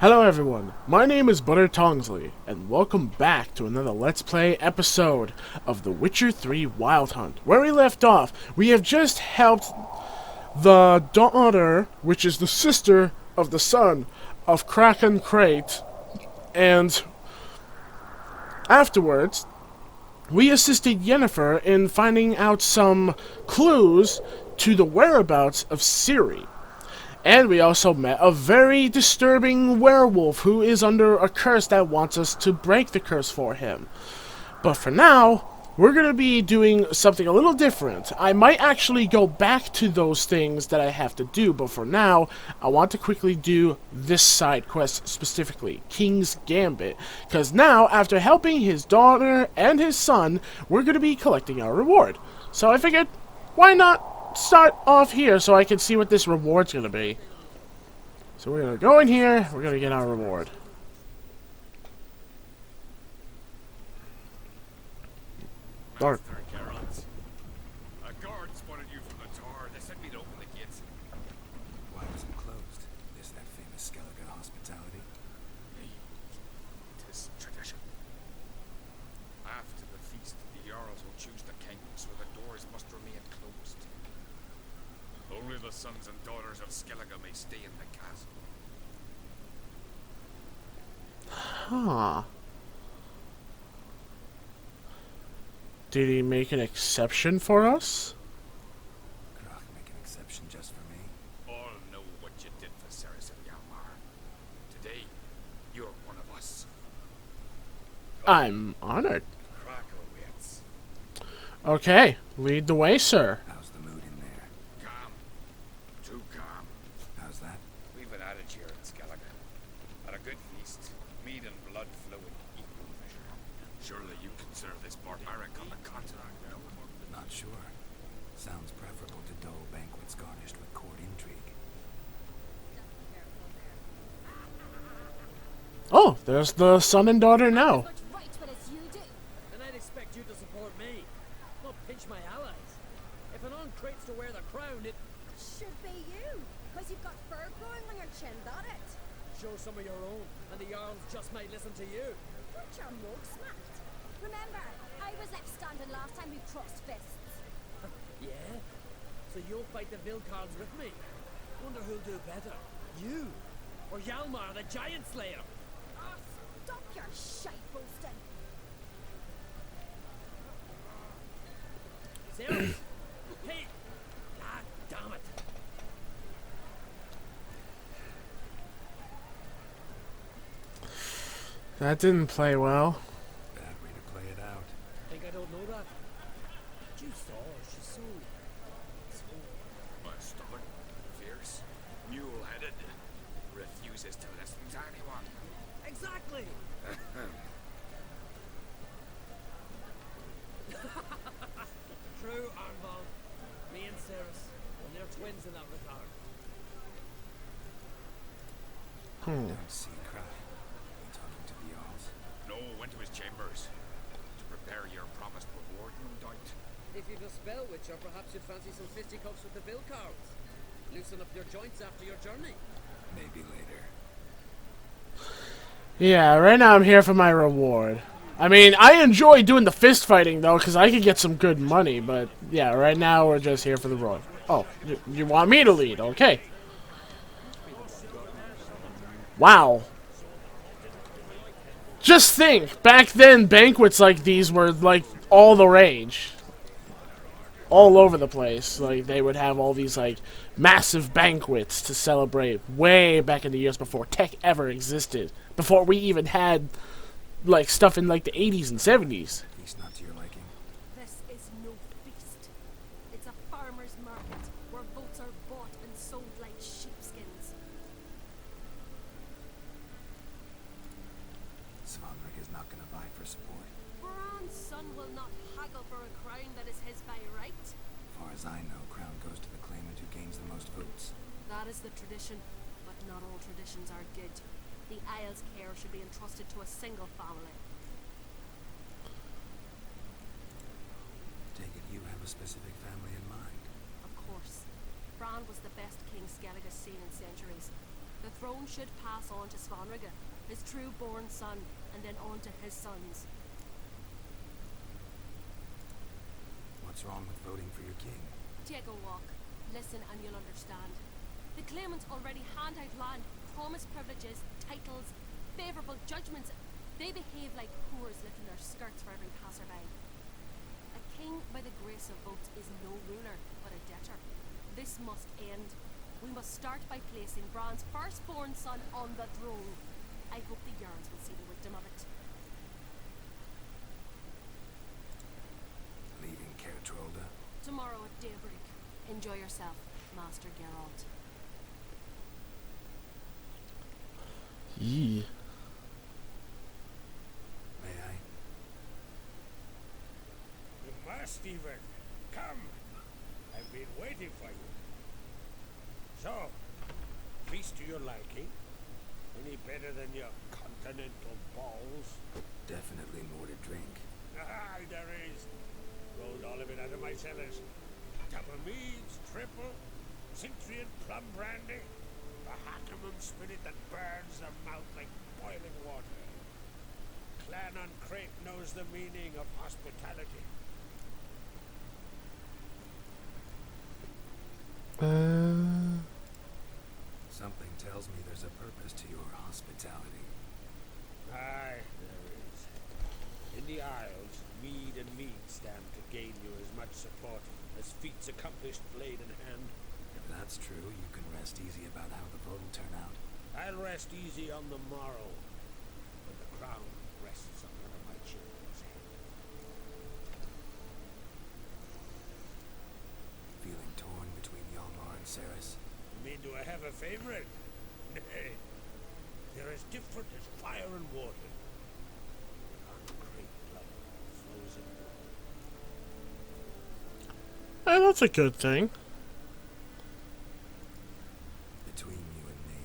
Hello everyone, my name is Tongsly, and welcome back to another Let's Play episode of The Witcher 3 Wild Hunt. Where we left off, we have just helped the daughter, which is the sister of the son of Kraken Crate, and afterwards, we assisted Yennefer in finding out some clues to the whereabouts of Ciri. And we also met a very disturbing werewolf who is under a curse that wants us to break the curse for him. But for now, we're going to be doing something a little different. I might actually go back to those things that I have to do, but for now, I want to quickly do this side quest specifically, King's Gambit. Because now, after helping his daughter and his son, we're going to be collecting our reward. So I figured, why not start off here so I can see what this reward's gonna be. So we're gonna go in here, we're gonna get our reward. Dark. A guard spotted you from the tower. They sent me to open the gates. Why was it closed? Is that famous Skellige hospitality? It is tradition. After the feast, the Jarls will choose the king, so the doors must remain closed. Only the sons and daughters of Skellige may stay in the castle. Huh. Did he make an exception for us? Krach make an exception just for me? All know what you did for Ceres and Hjalmar. Today, you're one of us. I'm honored. Krakowitz. Okay, lead the way, sir. How's the mood in there? Calm. Too calm. How's that? We've an adage here in Skellige. At a good feast, meat and blood flowing equal measure. Surely you consider this barbaric on the continent, no? Not sure. Sounds preferable to dull banquets garnished with court intrigue. Oh, there's the son and daughter now. And I'd expect you to support me, not pinch my allies. If an on-crate's to wear the crown, it should be you, because you've got fur growing on your chin, that it? show some of your own, and the Jarls just might listen to you. Got your mug smacked. Remember, I was left standing last time we crossed fists. Yeah? So you'll fight the Vilcards with me? Wonder who'll do better, you or Hjalmar the Giant Slayer? Oh, stop your shite boasting. Ceres? Hey! Ah, damn it! That didn't play well. Bad way to play it out. Think I don't know that? You saw her, she's so... Stubborn, fierce, mule-headed, refuses to listen to anyone. Exactly! True, Arnvald. Me and Ceres, and they're twins in that regard. Don't see Krach. You talking to the Jarls? No, went to his chambers to prepare your promised reward, no doubt. If you've a spell witcher, perhaps you'd fancy some fisticuffs with the Vilcards. Loosen up your joints after your journey. Maybe later. Yeah, right now I'm here for my reward. I mean, I enjoy doing the fist fighting though, because I could get some good money, but yeah, right now we're just here for the reward. Oh, you want me to lead? Okay. Wow. Just think, back then banquets like these were like all the rage. All over the place. Like they would have all these like massive banquets to celebrate way back in the years before tech ever existed. Before we even had like stuff in like the 80s and 70s. At least not to your liking. This is no feast. It's a farmer's market where votes are bought and sold like sheepskins. Svanrig is not gonna vie for support. Bran's son will not haggle for a crown that is his by right. As far as I know, crown goes to the claimant who gains the most votes. That is the tradition, but not all traditions are good. The Isle's care should be entrusted to a single family. Take it you have a specific family in mind. Of course. Bran was the best king Skellige has seen in centuries. The throne should pass on to Svanrige, his true-born son, and then on to his sons. What's wrong with voting for your king? Take a walk, listen and you'll understand. The claimants already hand out land, promise privileges, titles, favourable judgments. They behave like whores lifting their skirts for every passerby. A king by the grace of votes is no ruler, but a debtor. This must end. We must start by placing Bran's firstborn son on the throne. I hope the Jarls will see the wisdom of it. Leaving Kertrolda? Tomorrow at daybreak. Enjoy yourself, Master Geralt. Yee. May I? You must, Stephen. Come. I've been waiting for you. So, feast to your liking? Any better than your continental balls? Definitely more to drink. Ah, there is. Rolled all of it out of my cellars. Double meads, triple, Cintrian plum brandy, a Hackemum spirit that burns the mouth like boiling water. Clan on Crate knows the meaning of hospitality. Something tells me there's a purpose to your hospitality. Aye, there is. In the Isles, mead and mead stand to gain you as much support as feats accomplished blade in hand. If that's true, you can rest easy about how the vote will turn out. I'll rest easy on the morrow, when the crown rests on one of my children's head. Feeling torn between Hjalmar and Ceres? You mean, do I have a favorite? Nay, they're as different as fire and water. On great blood flows in blood. Hey, that's a good thing. Between you and me,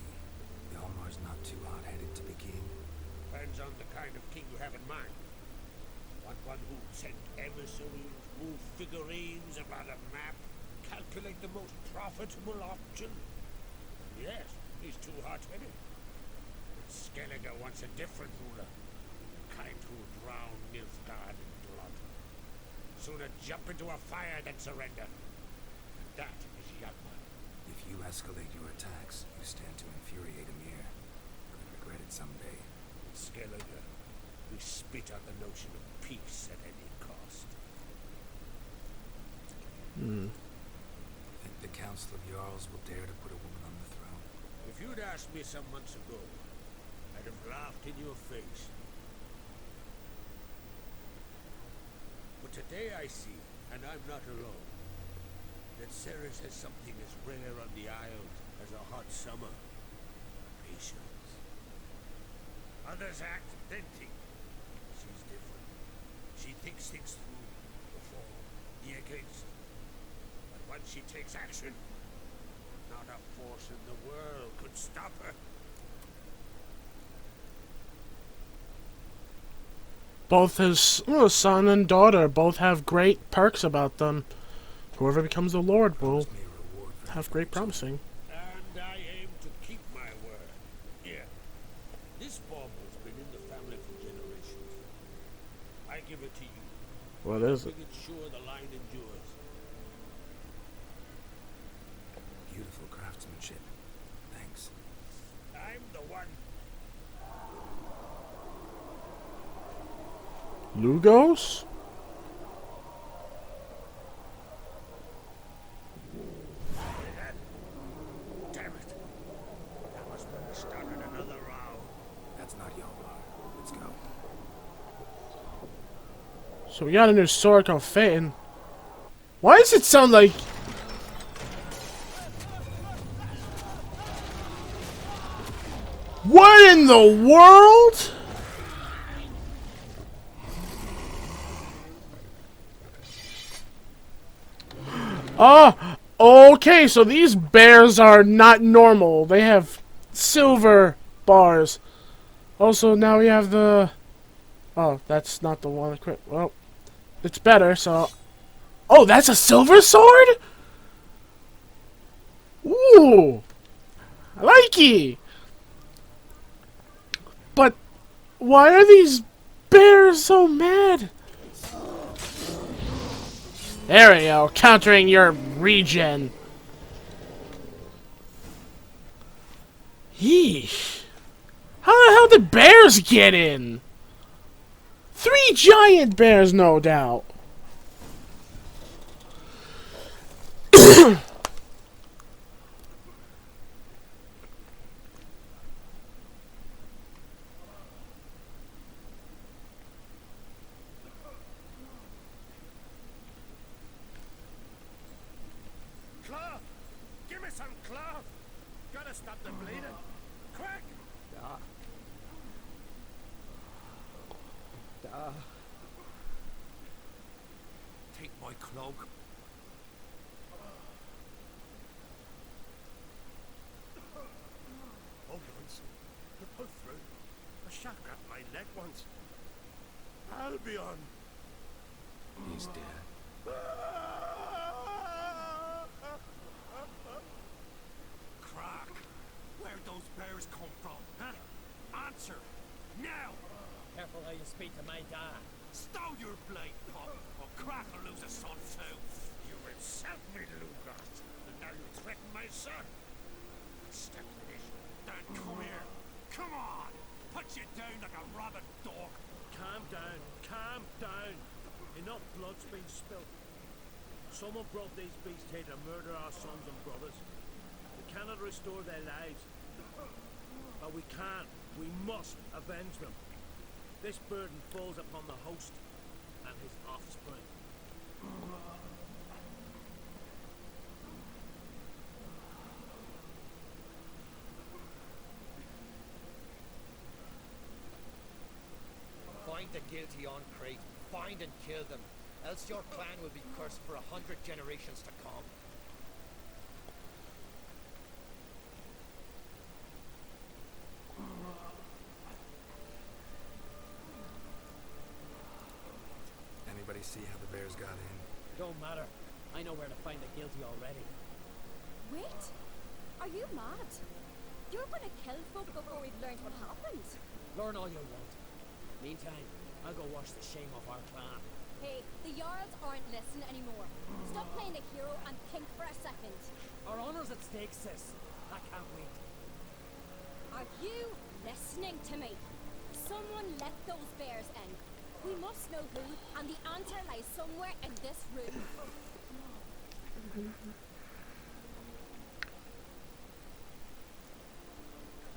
Hjalmar's not too hot-headed to be king. Depends on the kind of king you have in mind. Want one who sent emissaries, move figurines about a map, calculate the most profitable option? Yes, he's too hot-headed. But Skellige wants a different ruler. The kind who drown Nilfgaard in blood. Sooner jump into a fire than surrender. And that is Hjalmar. If you escalate your attacks, you stand to infuriate Emir. Could regret it someday. Skellige, we spit on the notion of peace at any cost. Think the Council of Jarls will dare to put a woman on the throne? If you'd asked me some months ago, I'd have laughed in your face. But today I see, and I'm not alone, that Ceres has something as rare on the Isles as a hot summer. Patience. Others act, then think. She's different. She thinks things through, before, the against. But once she takes action, not a force in the world could stop her. Both his son and daughter both have great perks about them. Whoever becomes the Lord will Promise me a reward for have helping great each other. promising. And I aim to keep my word. Here. This bauble's been in the family for generations. I give it to you. What is it? Making it sure the line endures. Beautiful craftsmanship. Thanks. I'm the one. Lugos? Damn it. That must have started another row. That's not Hjalmar. Let's go. So we got a new sword called Phaeton. Why does it sound like... What in the world? Ah, okay, so these bears are not normal. They have silver bars. Also, now we have the... Oh, that's not the one equipped. Well, it's better, so... Oh, that's a silver sword? Ooh! I like it! But why are these bears so mad? There we go, countering your regen. Yeesh. How the hell did bears get in? 3 giant bears, no doubt. Cloth! Give me some cloth! Gotta stop the bleeding! Quick! Take my cloak. Hold on, son. You pull through. A shot grabbed my leg once. Albion! He's dead. Crack! Where'd those bears come from, huh? Answer! Now! Careful how you speak to my dad. Stow your blade, Pop, or Crack will lose a son too. You insult me, Lucas, and now you threaten my son. Step to this. Dan, come here. Come on! Put you down like a rabid dog. Calm down. Calm down. Enough blood's been spilled. Someone brought these beasts here to murder our sons and brothers. We cannot restore their lives. But we can. We must avenge them. This burden falls upon the host and his offspring. Find the guilty on Crete. Find and kill them. Else your clan will be cursed for 100 generations to come. Anybody see how the bears got in? Don't matter. I know where to find the guilty already. Wait! Are you mad? You're gonna kill folk before we've learned what happened. Learn all you want. Meantime, I'll go wash the shame off our clan. Hey, the Jarls aren't listening anymore. Stop playing the hero and think for a second. Our honor's at stake, sis. I can't wait. Are you listening to me? Someone let those bears in. We must know who, and the answer lies somewhere in this room.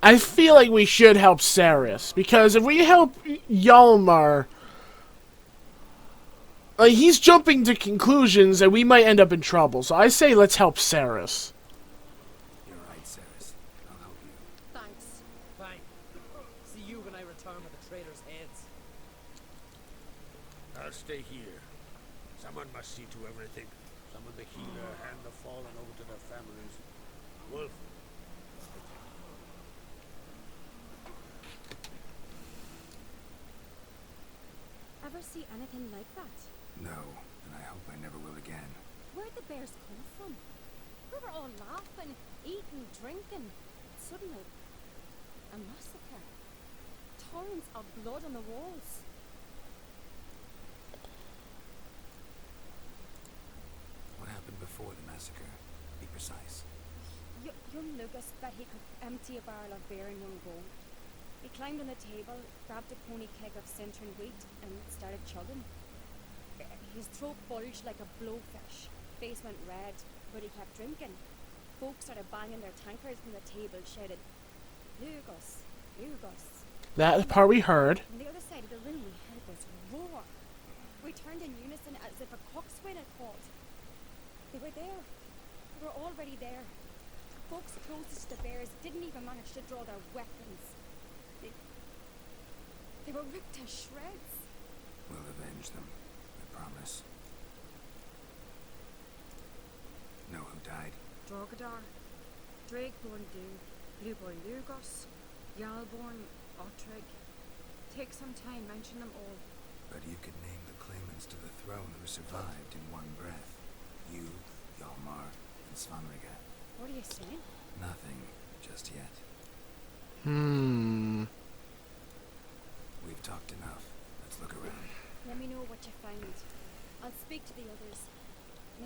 I feel like we should help Saris, because if we help Hjalmar, he's jumping to conclusions and we might end up in trouble. So I say let's help Saris. You're right, Saris. I'll help you. Thanks. Fine. See you when I return with the traitors' heads. I'll stay here. Someone must see to everything. Summon the healer, hand the fallen over to their families. Wolf. Ever see anything like that? No, and I hope I never will again. Where'd the bears come from? We were all laughing, eating, drinking. Suddenly, a massacre. Torrents of blood on the walls. What happened before the massacre? Be precise. Young Lucas bet he could empty a barrel of beer in one go. He climbed on the table, grabbed a pony keg of centering wheat, and started chugging. His throat bulged like a blowfish. Face went red, but he kept drinking. Folks started banging their tankards from the table, shouted, "Lugos, Lugos." That part we heard. From the other side of the room, we heard this roar. We turned in unison as if a coxswain had called. They were there. They were already there. Folks closest to the bears didn't even manage to draw their weapons. They were ripped to shreds. We'll avenge them. I promise. Know who died? Drogadar, Drakeborn Du, Blueborn Lugos, Jarlborn, Ottrig. Take some time, mention them all. But you could name the claimants to the throne who survived in one breath. You, Hjalmar, and Svanriga. What are you saying? Nothing just yet.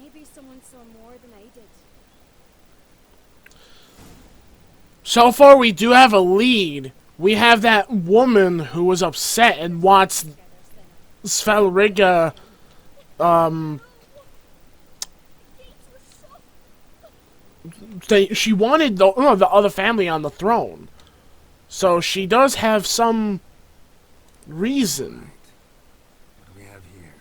Maybe someone saw more than I did. So far, we do have a lead. We have that woman who was upset and wants Svelriga, she wanted the other family on the throne. So she does have some reason. What do we have here?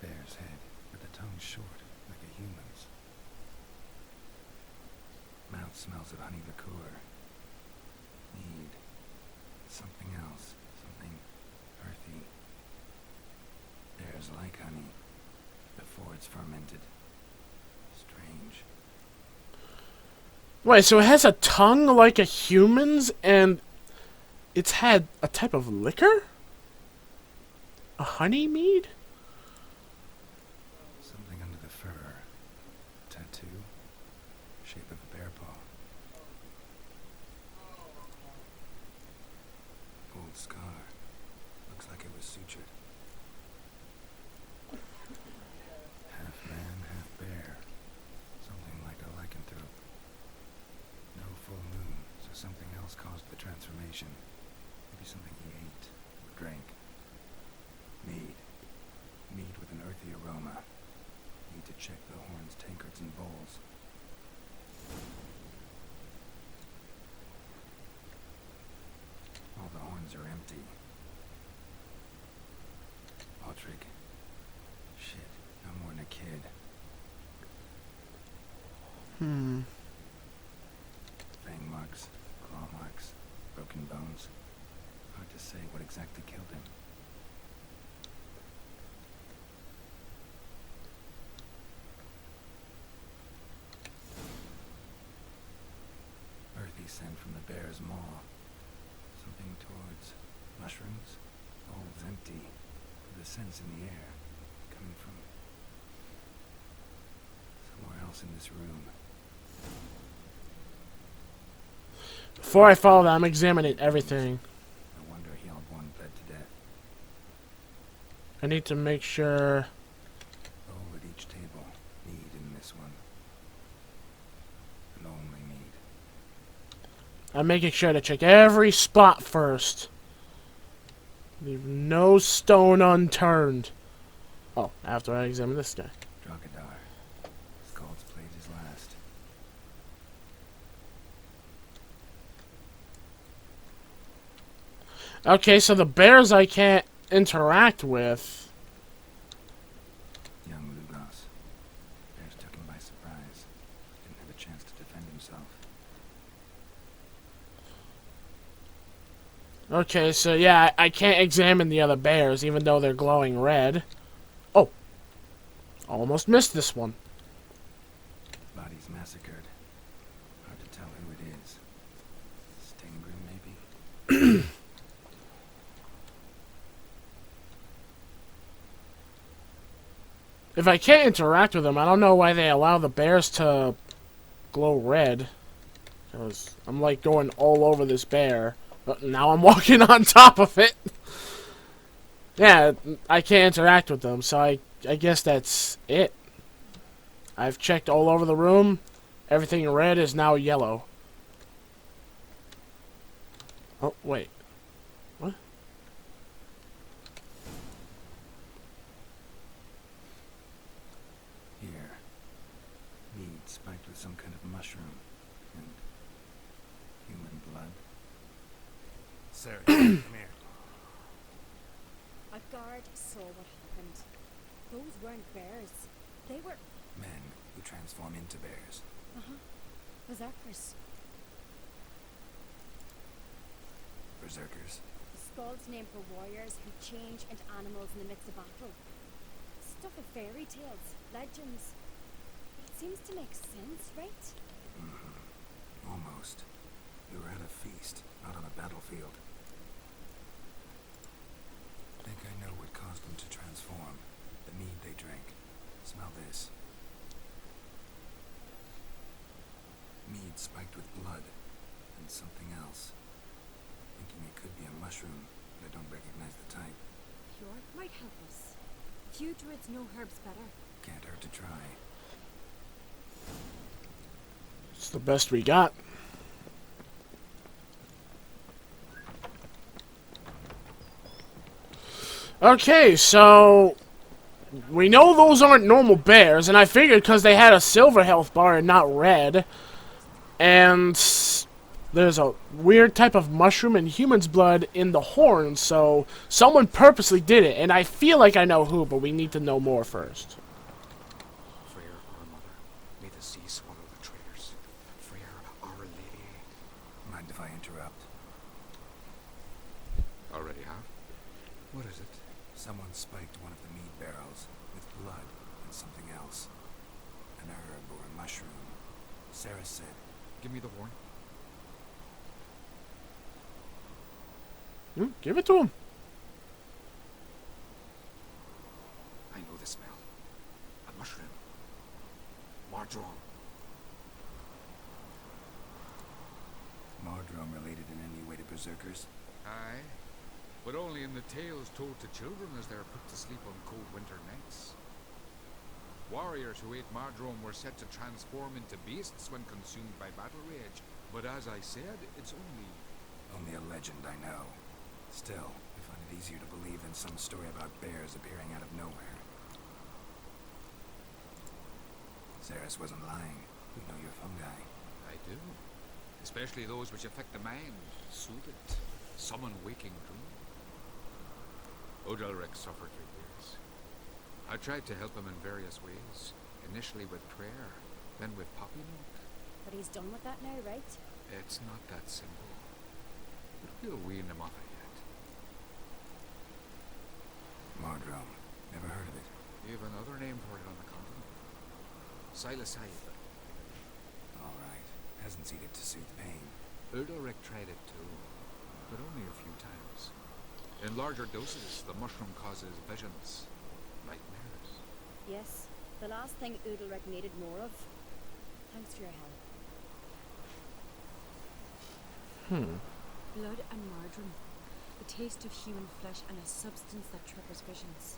Bear's head, with the tongue short, like a human's. Mouth smells of honey liqueur. Mead. Something else. Something earthy. Bears like honey before it's fermented. Strange. Wait, so it has a tongue like a human's, and it's had a type of liquor? A honey mead? Something under the fur. Tattoo. Shape of a bear paw. Old scar. Looks like it was sutured. Half man, half bear. Something like a lycanthrope. No full moon, so something else caused the transformation. Maybe something he ate or drank. Mead. Mead with an earthy aroma. Need to check the horns, tankards, and bowls. All the horns are empty. Autrig. Shit, no more than a kid. Fang marks, claw marks, broken bones. Hard to say what exactly killed him. Earthy scent from the bear's maw. Something towards mushrooms. Bowls empty. With a sense in the air. Coming from somewhere else in this room. Before I follow that, I'm examining everything. No wonder Hjalborn bled to death. I need to make sure. Bowl at each table. Mead in this one. And only mead. I'm making sure to check every spot first. Leave no stone unturned. Oh, after I examine this guy. Dragadar. Skald's played his last. Okay, so the bears I can't interact with. Young Lugos. Bears took him by surprise. Didn't have a chance to defend himself. Okay, so yeah, I can't examine the other bears, even though they're glowing red. Oh. Almost missed this one. Bodies massacred. Hard to tell who it is. Stingrim, maybe? If I can't interact with them, I don't know why they allow the bears to glow red. Because I'm like going all over this bear. But now I'm walking on top of it. Yeah, I can't interact with them, so I guess that's it. I've checked all over the room. Everything red is now yellow. Oh, wait. What? Here. Mead spiked with some kind of mushroom. And human blood. Sarah, come here. A guard saw what happened. Those weren't bears. They were Men who transform into bears. berserkers. Berserkers. Skald's name for warriors who change into animals in the midst of battle. Stuff of fairy tales, legends. It seems to make sense, right? Almost. We were at a feast, not on a battlefield. I think I know what caused them to transform. The mead they drank. Smell this. Mead spiked with blood. And something else. Thinking it could be a mushroom, but I don't recognize the type. Pure might help us. Few druids know herbs better. Can't hurt to try. It's the best we got. Okay, so we know those aren't normal bears, and I figured because they had a silver health bar and not red, and there's a weird type of mushroom in human's blood in the horns, so someone purposely did it, and I feel like I know who, but we need to know more first. Freyr, our mother, may the sea swallow the traitors. Freyr, our lady. Mind if I interrupt? Already have? What is it? Someone spiked one of the mead barrels with blood and something else. An herb or a mushroom. Sarah said, "Give me the horn." Give it to him. I know the smell. A mushroom. Mardrome. Mardrome related in any way to berserkers? Aye. But only in the tales told to children as they are put to sleep on cold winter nights. Warriors who ate Mardrome were said to transform into beasts when consumed by battle rage. But as I said, it's only a legend, I know. Still, I find it easier to believe than some story about bears appearing out of nowhere. Ceres wasn't lying. We know your fungi. I do. Especially those which affect the mind, soothe it, summon waking dreams. Odalric suffered for years. I tried to help him in various ways, initially with prayer, then with poppy milk. But he's done with that now, right? It's not that simple. But we'll wean him off it yet. Mardrome. Never heard of it. You have another name for it on the continent. Psilocybin. Alright. Hasn't seen it to soothe pain. Udalric tried it too, but only a few times. In larger doses, the mushroom causes visions. Nightmares. Yes. The last thing Udalric needed more of. Thanks for your help. Blood and Mardrome. The taste of human flesh and a substance that triggers visions.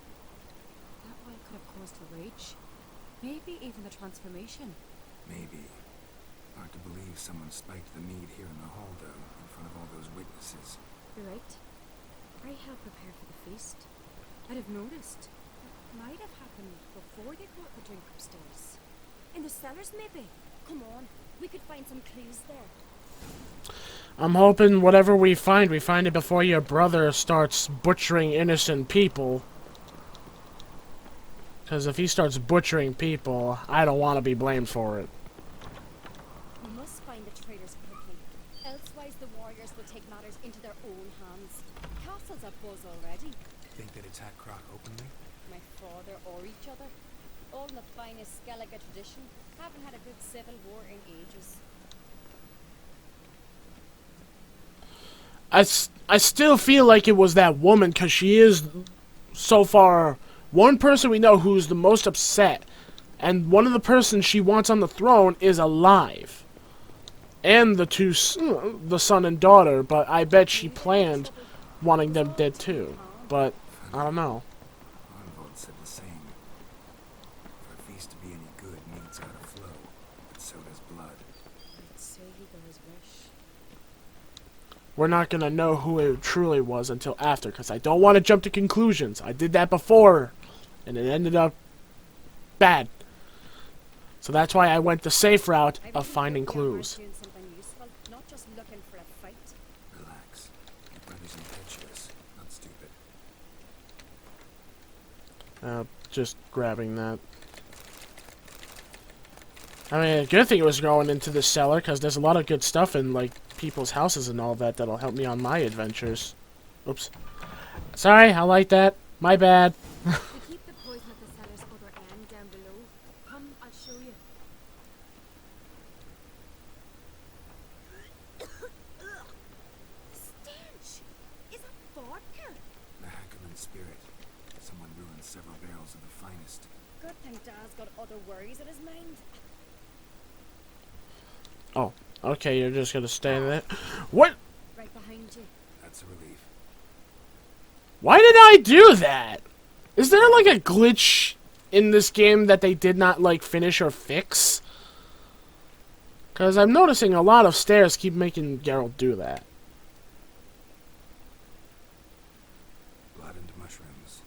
That why it could have caused the rage? Maybe even the transformation. Maybe. Hard to believe someone spiked the mead here in the hall, though, in front of all those witnesses. You're right. Pray help prepare for the feast. I'd have noticed. It might have happened before they brought the drink upstairs. In the cellars, maybe? Come on. We could find some clues there. I'm hoping whatever we find it before your brother starts butchering innocent people. Because if he starts butchering people, I don't want to be blamed for it. We must find the traitors quickly. Elsewise, the warriors will take matters into their own hands. Castle's a buzz already. Think they'd attack Croc openly? My father or each other. All in the finest Skellige tradition. Haven't had a good civil war in ages. I still feel like it was that woman, because she is, so far, one person we know who's the most upset. And one of the persons she wants on the throne is alive. And the son and daughter, but I bet she planned wanting them dead too. But, I don't know. Arnvold said the same. For a feast to be any good, meat's gotta flow. But so does blood. I'd say he got his wish. We're not gonna know who it truly was until after, because I don't want to jump to conclusions. I did that before, and it ended up bad. So that's why I went the safe route of finding clues. Doing something useful, not just looking for a fight. Relax. Your brother's impetuous, not stupid. Just grabbing that. I mean, a good thing it was going into the cellar, because there's a lot of good stuff in, like, people's houses and all that that'll help me on my adventures. Oops. Sorry, I like that. My bad. We keep the poison at the cellar's other end down below. Come, I'll show you. Stench! Is it vodka? The Hackerman spirit. Someone ruined several barrels of the finest. Good thing Dad's got other worries in his mind. Oh, okay, you're just gonna stay there. What? Right behind you. That's a relief. Why did I do that? Is there like a glitch in this game that they did not like finish or fix? Because I'm noticing a lot of stairs keep making Geralt do that. Blood and mushrooms.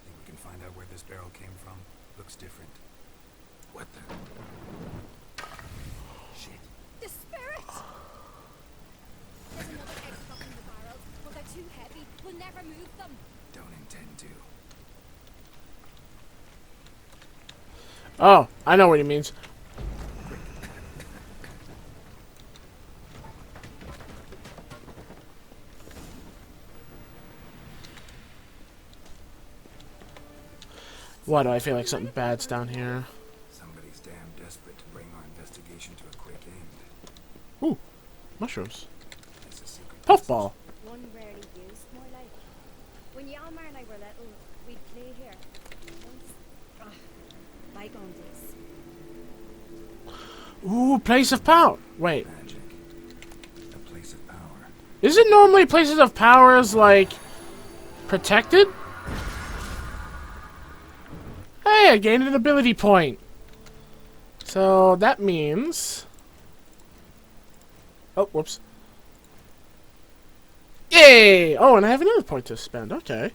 Think we can find out where this barrel came from? Looks different. What the? Shit. The spirits! There's another egg stuck in the barrels, but they're too heavy. We'll never move them. Don't intend to. Oh, I know what he means. Why do I feel like something bad's down here? Somebody's damn desperate to bring our investigation to a quick end. Ooh, mushrooms. It's a secret. Puffball. One rarely used, more like. When Yalmar and I were little, we'd play here. Once. Bygone days. Ooh, place of power. Wait, Magic. A place of power. isn't normally places of powers like protected? Hey, I gained an ability point. So that means. Oh, whoops. Yay! Oh, and I have another point to spend. Okay.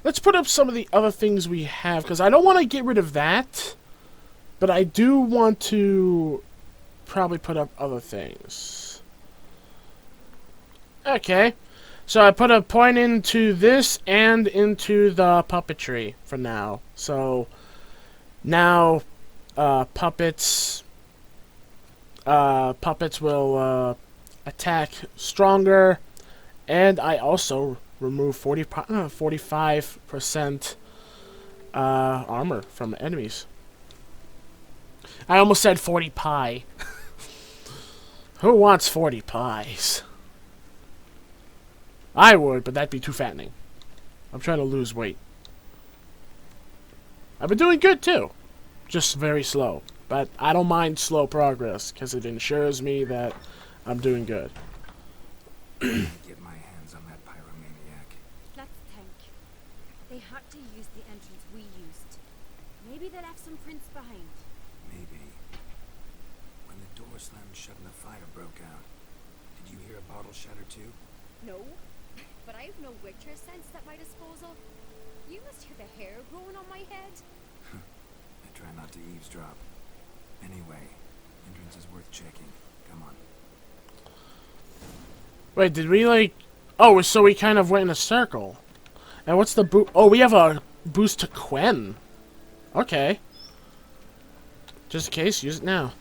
Let's put up some of the other things we have, because I don't want to get rid of that, but I do want to probably put up other things. Okay. So I put a point into this and into the puppetry for now. So now puppets will attack stronger, and I also remove 45% armor from enemies. I almost said 40 pie. Who wants 40 pies? I would, but that'd be too fattening. I'm trying to lose weight. I've been doing good too. Just very slow. But I don't mind slow progress, because it ensures me that I'm doing good. Get my hands on that pyromaniac. Let's think. They had to use the entrance we used. Maybe they left some prints behind. Maybe. When the door slammed shut and the fire broke out, did you hear a bottle shatter too? No, but I have no Witcher sense at my disposal. You must hear the hair growing on my head. I try not to eavesdrop. Anyway, entrance is worth checking. Come on. Wait, did we like... Oh, so we kind of went in a circle. And what's the boost? Oh, we have a boost to Quen. Okay. Just in case, use it now.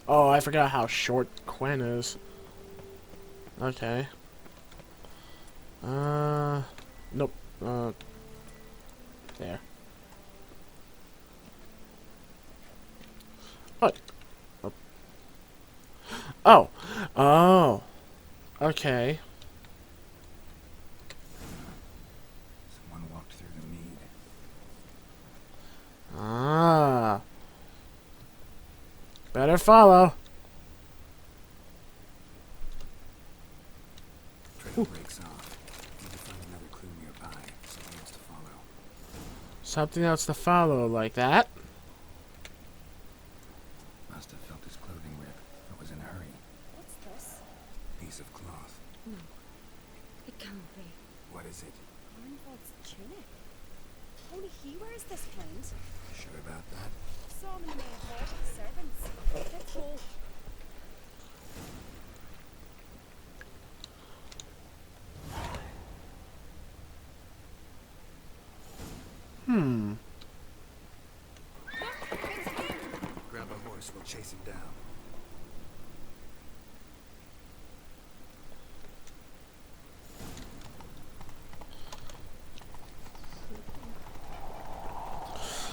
Oh, I forgot how short Quen is. Okay. Nope. There. What? Oh. Oh. Okay. Someone walked through the mead. Ah. Better follow. Trail breaks off. Need to find another clue nearby. Something else to follow. Something else to follow like that. Must have felt his clothing rip, or was in a hurry. What's this? Piece of cloth. No, it can't be. What is it? Arnvold's tunic. Only he wears this kind. Sure about that? Saw him in the main hall with the servants. Let's go. Hmm. Grab a horse, we'll chase him down.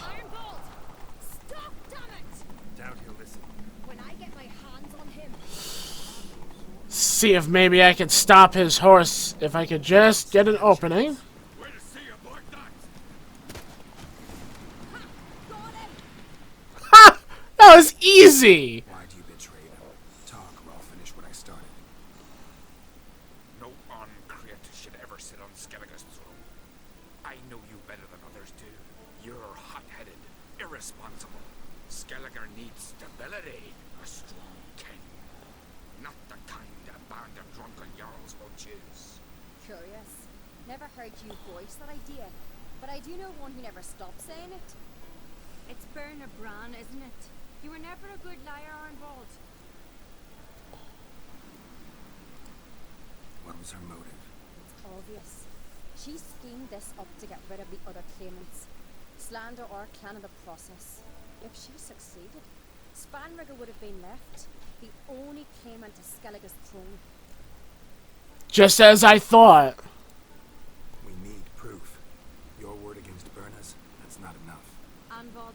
Ironbolt! Stop, damn it! Down here, listen. When I get my hands on him, See if maybe I could stop his horse if I could just get an opening. Where to see aboard that? got him! Ha! That was easy! Why'd you betray them? Talk, or I'll finish what I started. No Skelliger needs stability, a strong king. Not the kind a band of drunken Jarls will choose. Curious. Never heard you voice that idea, but I do know one who never stopped saying it. It's Berna Bran, isn't it? You were never a good liar, Arnvald. What was her motive? It's obvious. She schemed this up to get rid of the other claimants. Slander our clan in the process. If she succeeded, Spanrigger would have been left, the only claimant to Skellige's throne. Just as I thought. We need proof. Your word against Berna's, that's not enough. Arnvald,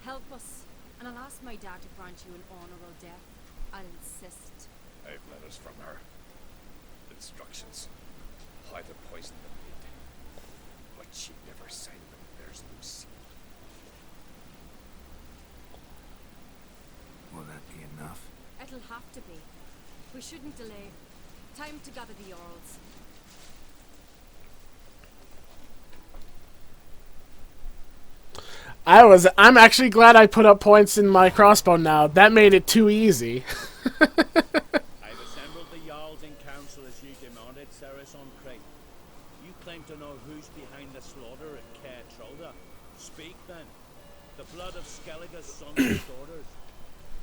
help us. And I'll ask my dad to grant you an honourable death. I'll insist. I have letters from her. Instructions. How to poison the meat. But she never signed them. There's no seal. Will that be enough? It'll have to be. We shouldn't delay. Time to gather the Jarls. I'm actually glad I put up points in my crossbow now. That made it too easy. I've assembled the Jarls in council as you demanded, Ceres on Crate. You claim to know who's behind the slaughter at Caer Trolda. Speak then. The blood of Skellige's sons and daughters.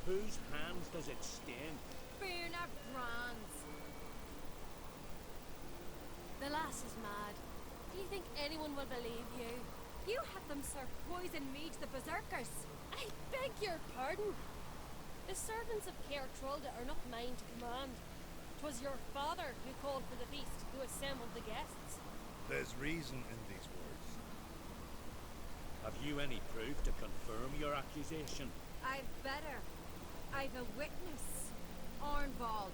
Whose hands does it stain? Berna Bran's. The lass is mad. Do you think anyone will believe you? You had them serve poison mead to the berserkers. I beg your pardon. The servants of Caer Trolda are not mine to command. 'Twas your father who called for the feast, who assembled the guests. There's reason in these words. Have you any proof to confirm your accusation? I've better. I've a witness. Arnvald.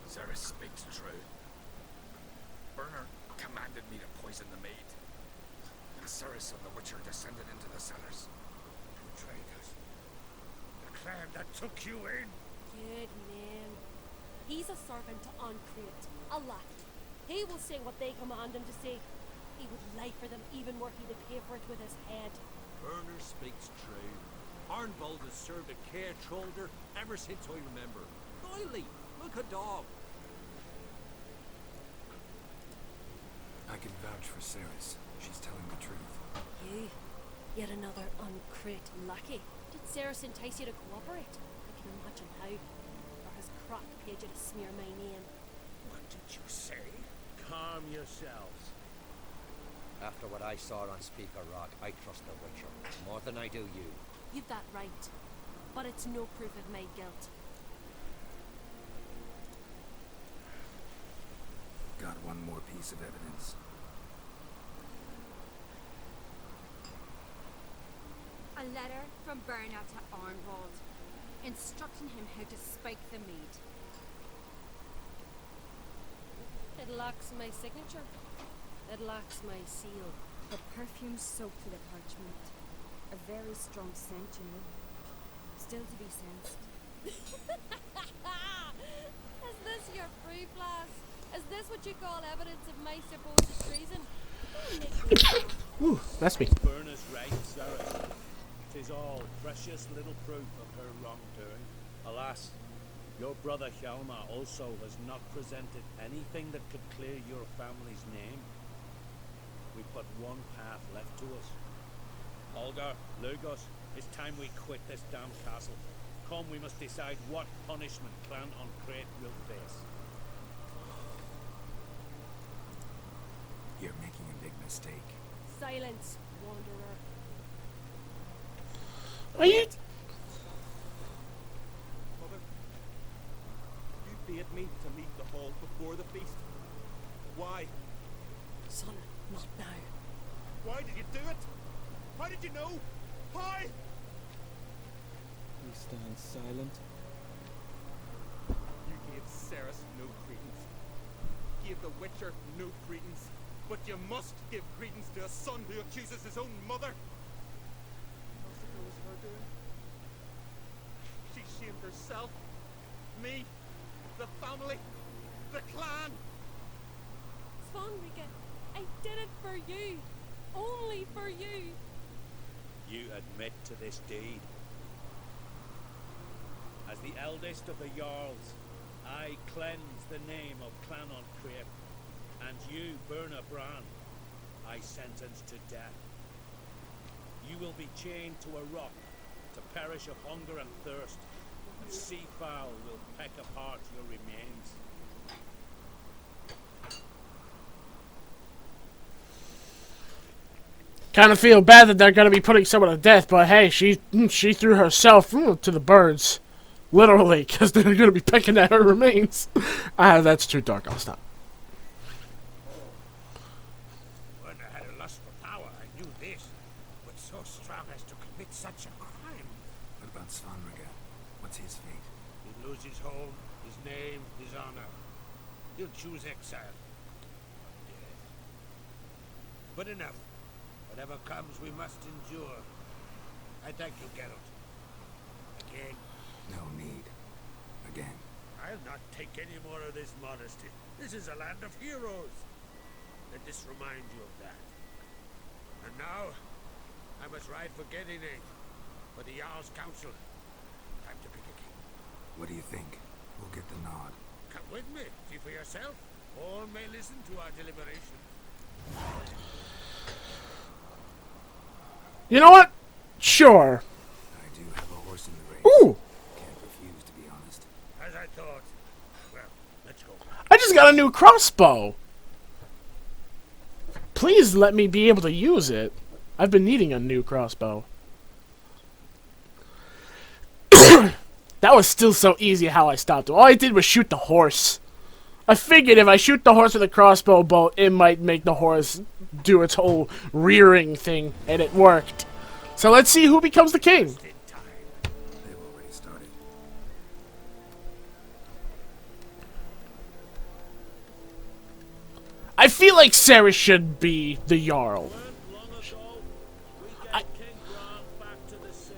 Ceres speaks true. Berner commanded me to poison the maid. And Ceres and the Witcher descended into the cellars. Traitors. The clan that took you in. Good man. He's a servant to Ancrate, a lackey. He will say what they command him to say. He would lie for them even were he to pay for it with his head. Berner speaks true. Arnvald has served at Caer Trolder ever since I remember. Doily, look a dog. I can vouch for Ceres. She's telling the truth. You, yet another Ancrate lackey. Did Ceres entice you to cooperate? I can imagine how. Or has Croc paid you to smear my name? What did you say? Calm yourselves. After what I saw on Speaker Rock, I trust the Witcher more than I do you. You've that right. But it's no proof of my guilt. Got one more piece of evidence. A letter from Berna to Arnvald, instructing him how to spike the mead. It lacks my signature. It lacks my seal. The perfume soaked through the parchment. A very strong scent, you know. Still to be sensed. Is this your free blast? Is this what you call evidence of my supposed treason? Don't make me laugh. Ooh, that's me. Berna's right, Ceres. 'Tis all precious little proof of her wrongdoing. Alas, your brother Hjalmar also has not presented anything that could clear your family's name. We've but one path left to us. Olga, Lugos, it's time we quit this damn castle. Come, we must decide what punishment Clan Ancrate will face. You're making a big mistake. Silence, wanderer. Are you? Mother, you bade me to meet the hall before the feast. Why? Son, not now. Why did you do it? How did you know? Why? We stand silent. You gave Ceres no credence. Gave the Witcher no credence. But you must give credence to a son who accuses his own mother. Most of it was her doing. She shamed herself, me, the family, the clan. Skellige. I did it for you. Only for you. You admit to this deed? As the eldest of the Jarls, I cleanse the name of Clan on Crape, and you, Berna Bran, I sentence to death. You will be chained to a rock to perish of hunger and thirst, and seafowl will peck apart your remains. Kind of feel bad that they're going to be putting someone to death, but hey, she threw herself to the birds. Literally, because they're going to be pecking at her remains. That's too dark. I'll stop. When I had a lust for power, I knew this. But so strong as to commit such a crime. What about Svanrige? What's his fate? He'll lose his home, his name, his honor. He'll choose exile. Or death. But enough. Whatever comes, we must endure. I thank you, Geralt. Again. No need. Again. I'll not take any more of this modesty. This is a land of heroes. Let this remind you of that. And now, I must ride for Gedinate, for the Jarl's council. Time to pick a king. What do you think? We'll get the nod. Come with me, see for yourself. All may listen to our deliberations. You know what? Sure. I do have a horse in the race. Ooh! Can't refuse, to be honest. As I thought. Well, let's go. I just got a new crossbow. Please let me be able to use it. I've been needing a new crossbow. That was still so easy how I stopped. All I did was shoot the horse. I figured if I shoot the horse with a crossbow bolt, it might make the horse do its whole rearing thing, and it worked. So let's see who becomes the king. They've already started. I feel like Sarah should be the Jarl. Long ago, we gave King Bran back to the sea.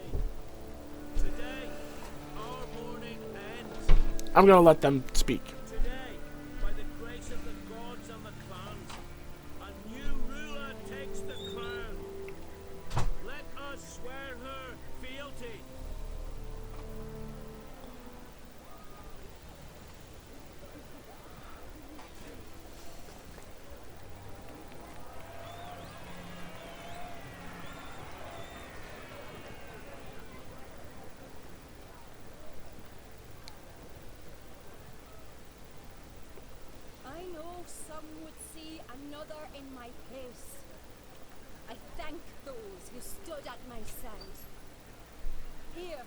Today, our mourning ends. I'm gonna let them speak. Today, by the grace of the gods and the clans, a new ruler takes the crown. Let us swear her fealty. I know some would see another in my place. I thank those who stood at my side. Here,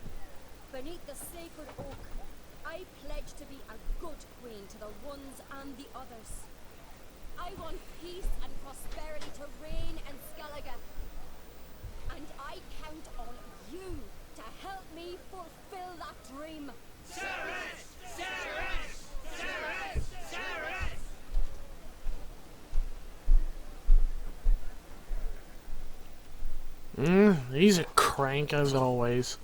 beneath the sacred oak, I pledge to be a good queen to the ones and the others. I want peace and prosperity to reign in Skellige. And I count on you to help me fulfill that dream. He's a crank as always.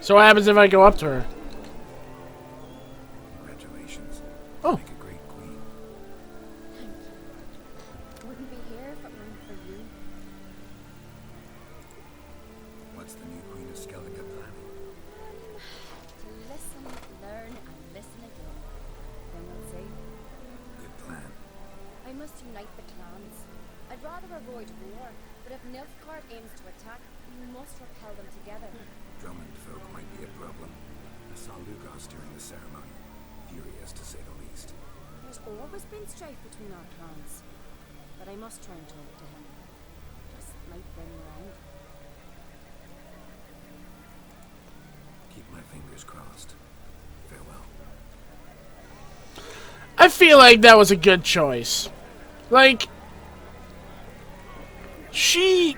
So what happens if I go up to her? Congratulations. Oh. Make a great queen. Thank you. Wouldn't be here if it weren't for you. What's the new queen of Skellige planning? To listen, learn, and listen again. Then we'll see. Good plan. I must unite the clans. I'd rather avoid war, but if Nilfgaard aims to attack, we must repel them together. Drummond folk might be a problem. I saw Lugos during the ceremony. Furious, to say the least. There's always been strife between our clans, but I must try and talk to him. Just might bring round. Keep my fingers crossed. Farewell. I feel like that was a good choice. Like, she's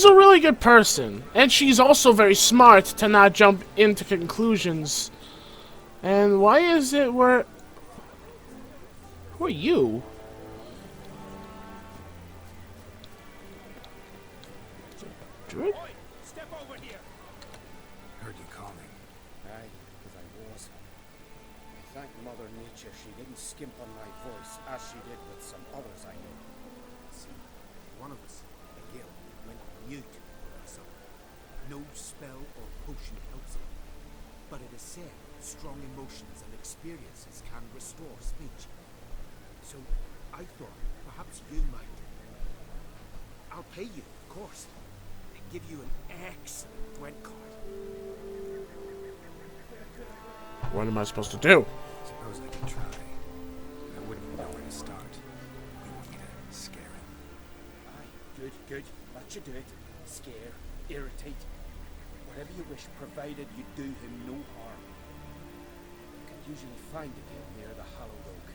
a really good person, and she's also very smart to not jump into conclusions And why is it where... Who are you? Druid? Oi, step over here. Heard you calling. Aye, because I was. I thank Mother Nature she didn't skimp on my voice as she did with some others I know. See, one of us, a girl, went mute on her son. No spell or potion helps him. But it is said strong emotions and experiences can restore speech. So I thought perhaps you might. I'll pay you, of course. And give you an excellent Gwent card. What am I supposed to do? Suppose I can try. I wouldn't even know where to start. You want me to scare him? Aye, good, good. That should do it. Scare, irritate. Whatever you wish, provided you do him no harm. You can usually find a girl near the Hallowed Oak.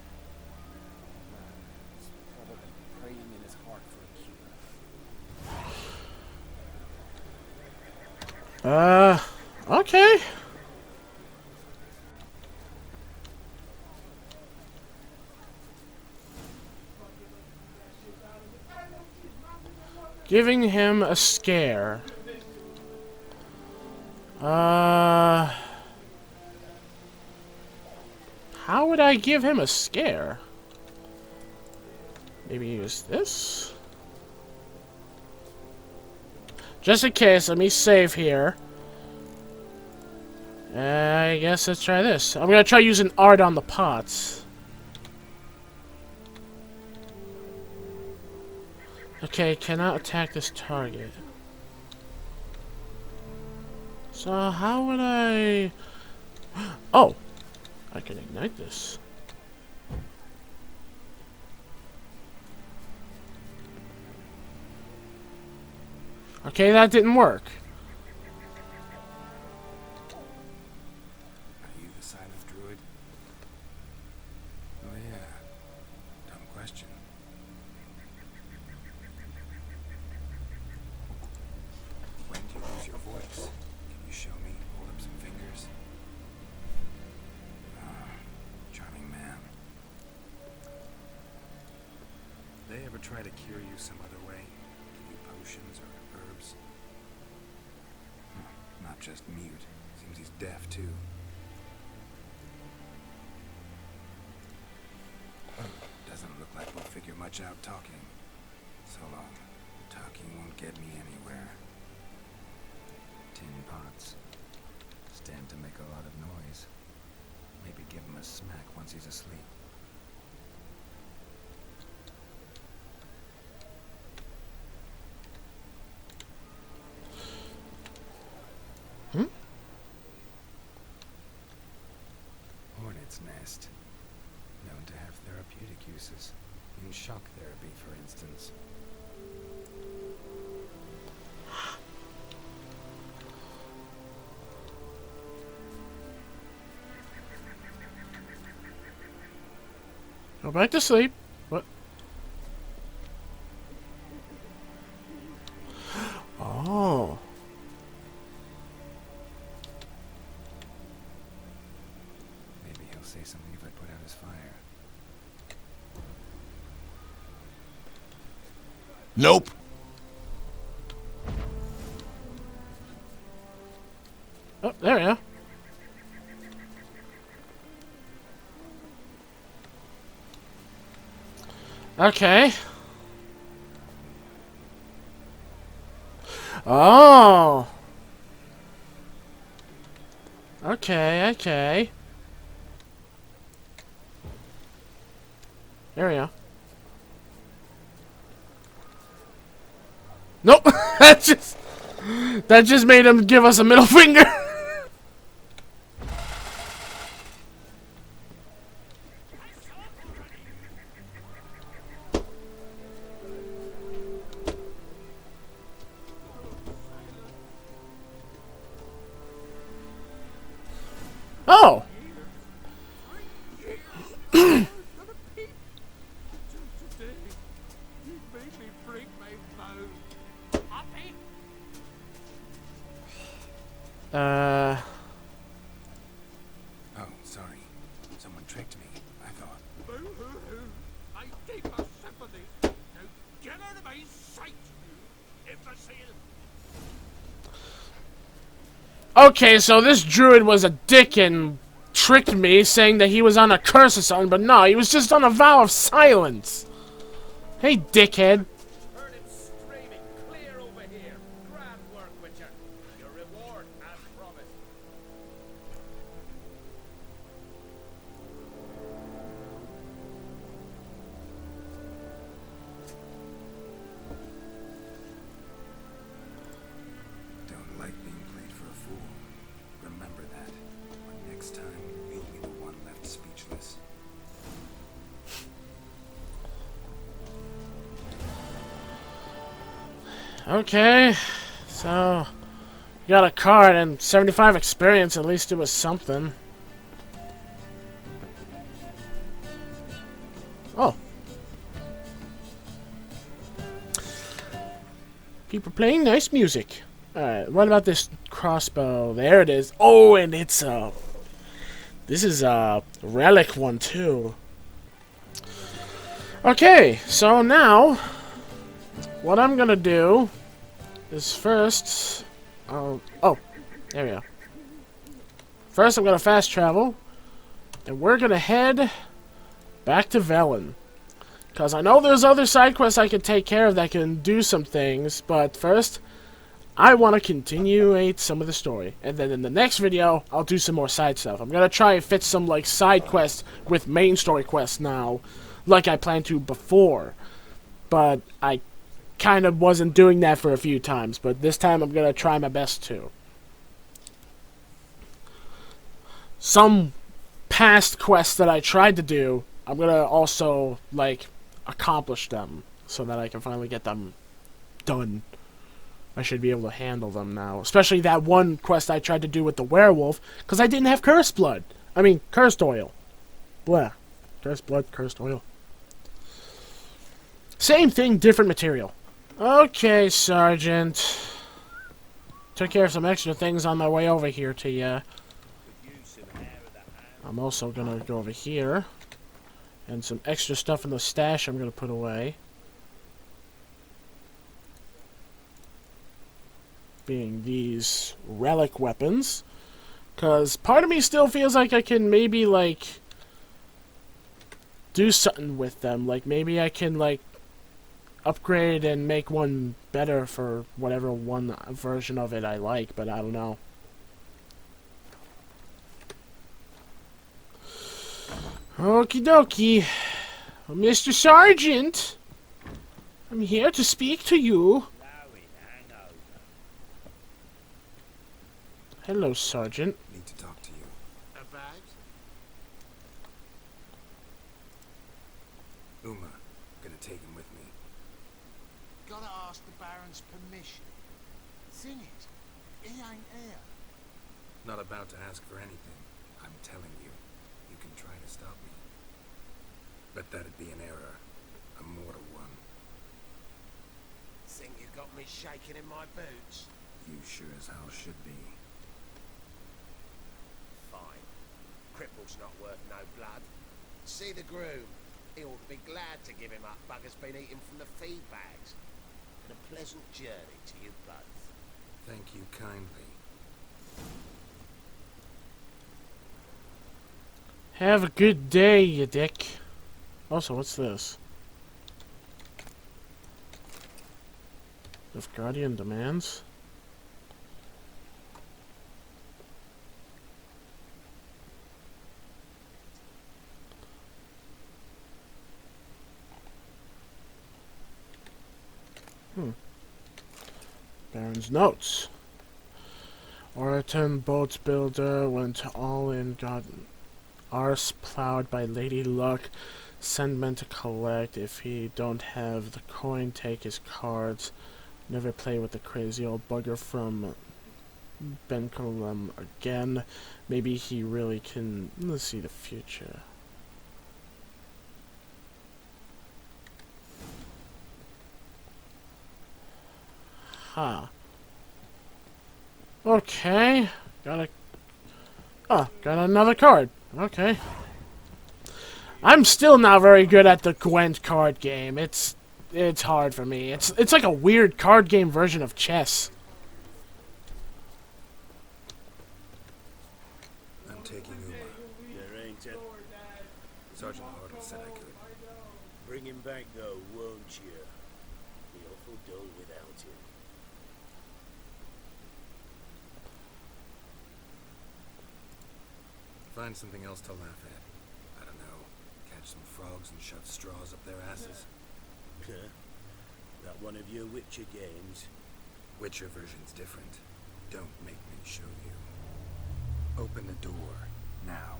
Man is probably praying in his heart for a cure. Okay. Giving him a scare. How would I give him a scare? Maybe use this? Just in case, let me save here. I guess let's try this. I'm gonna try using art on the pots. Okay, cannot attack this target. So how would I... Oh! I can ignite this. Okay, that didn't work. Are you the silent druid? Oh yeah. Dumb question. When do you lose your voice? Can you show me? Hold up some fingers. Ah, charming man. They ever try to cure you some other way? Give you potions or herbs? Not just mute. Seems he's deaf too. Doesn't look like we'll figure much out talking. So long. Talking won't get me anywhere. Tin pots. Stand to make a lot of noise. Maybe give him a smack once he's asleep. Hornet's nest. Known to have therapeutic uses. In shock therapy, for instance. Go back to sleep. What? Oh. Maybe he'll say something if I put out his fire. Nope. Oh, there we are. Okay. Oh. Okay, okay. There we go. Nope. That just made him give us a middle finger. Oh. sorry. Someone tricked me, I thought. Boo-hoo-hoo! My deepest sympathies. Now get out of my sight, you imbecile! Okay, so this druid was a dick and tricked me, saying that he was on a curse or something, but no, he was just on a vow of silence. Hey, dickhead. Heard him screaming, clear over here. Grand work, Witcher. Your reward, as promised. Don't like being played for a fool. Remember that. But next time, you'll be the one left speechless. Okay, so got a card and 75 experience. At least it was something. Oh, people playing nice music. All right, what about this crossbow? There it is. Oh, and it's this is a relic one too. Okay, so now what I'm gonna do is first, oh, there we go. First, I'm gonna fast travel, and we're gonna head back to Velen, because I know there's other side quests I can take care of that can do some things. But first, I want to continuate some of the story, and then in the next video, I'll do some more side stuff. I'm gonna try and fit some like side quests with main story quests now, like I planned to before, but I kind of wasn't doing that for a few times, but this time I'm gonna try my best to. Some past quests that I tried to do, I'm gonna also like accomplish them so that I can finally get them done. I should be able to handle them now, especially that one quest I tried to do with the werewolf, because I didn't have cursed blood. I mean, cursed oil. Blah. Cursed blood, cursed oil. Same thing, different material. Okay, Sergeant. Took care of some extra things on my way over here to ya. I'm also gonna go over here. And some extra stuff in the stash I'm gonna put away. Being these relic weapons. Because part of me still feels like I can maybe, like, do something with them. Like, maybe I can, like, upgrade and make one better for whatever one version of it I like, but I don't know. Okie dokie. Well, Mr. Sergeant, I'm here to speak to you. Hello, Sergeant. Need to talk to you. About? Uma, gonna take him with me. Gotta ask the Baron's permission. Sing it. He ain't here. Not about to ask for anything. I'm telling you. You can try to stop me. But that'd be an error. A mortal one. Think you got me shaking in my boots? You sure as hell should be. Fine. Cripple's not worth no blood. See the groom. He ought to be glad to give him up. Bugger's been eating from the feed bags. And a pleasant journey to you both. Thank you kindly. Have a good day, you dick. Also, what's this? If Guardian demands. Baron's notes. Oraton boat builder went all in, got arse plowed by Lady Luck. Send men to collect. If he don't have the coin, take his cards. Never play with the crazy old bugger from Bencolum again. Maybe he really can see the future. Huh. Okay. Got another card. Okay. I'm still not very good at the Gwent card game. It's hard for me. It's like a weird card game version of chess. I'm taking Uma. There ain't a... Sergeant Hartle said I could. Bring him back, though, won't you? Be awful dull without him. Find something else to laugh at. I don't know. Catch some frogs and shove straws up their asses. That one of your Witcher games? Witcher version's different. Don't make me show you. Open the door. Now.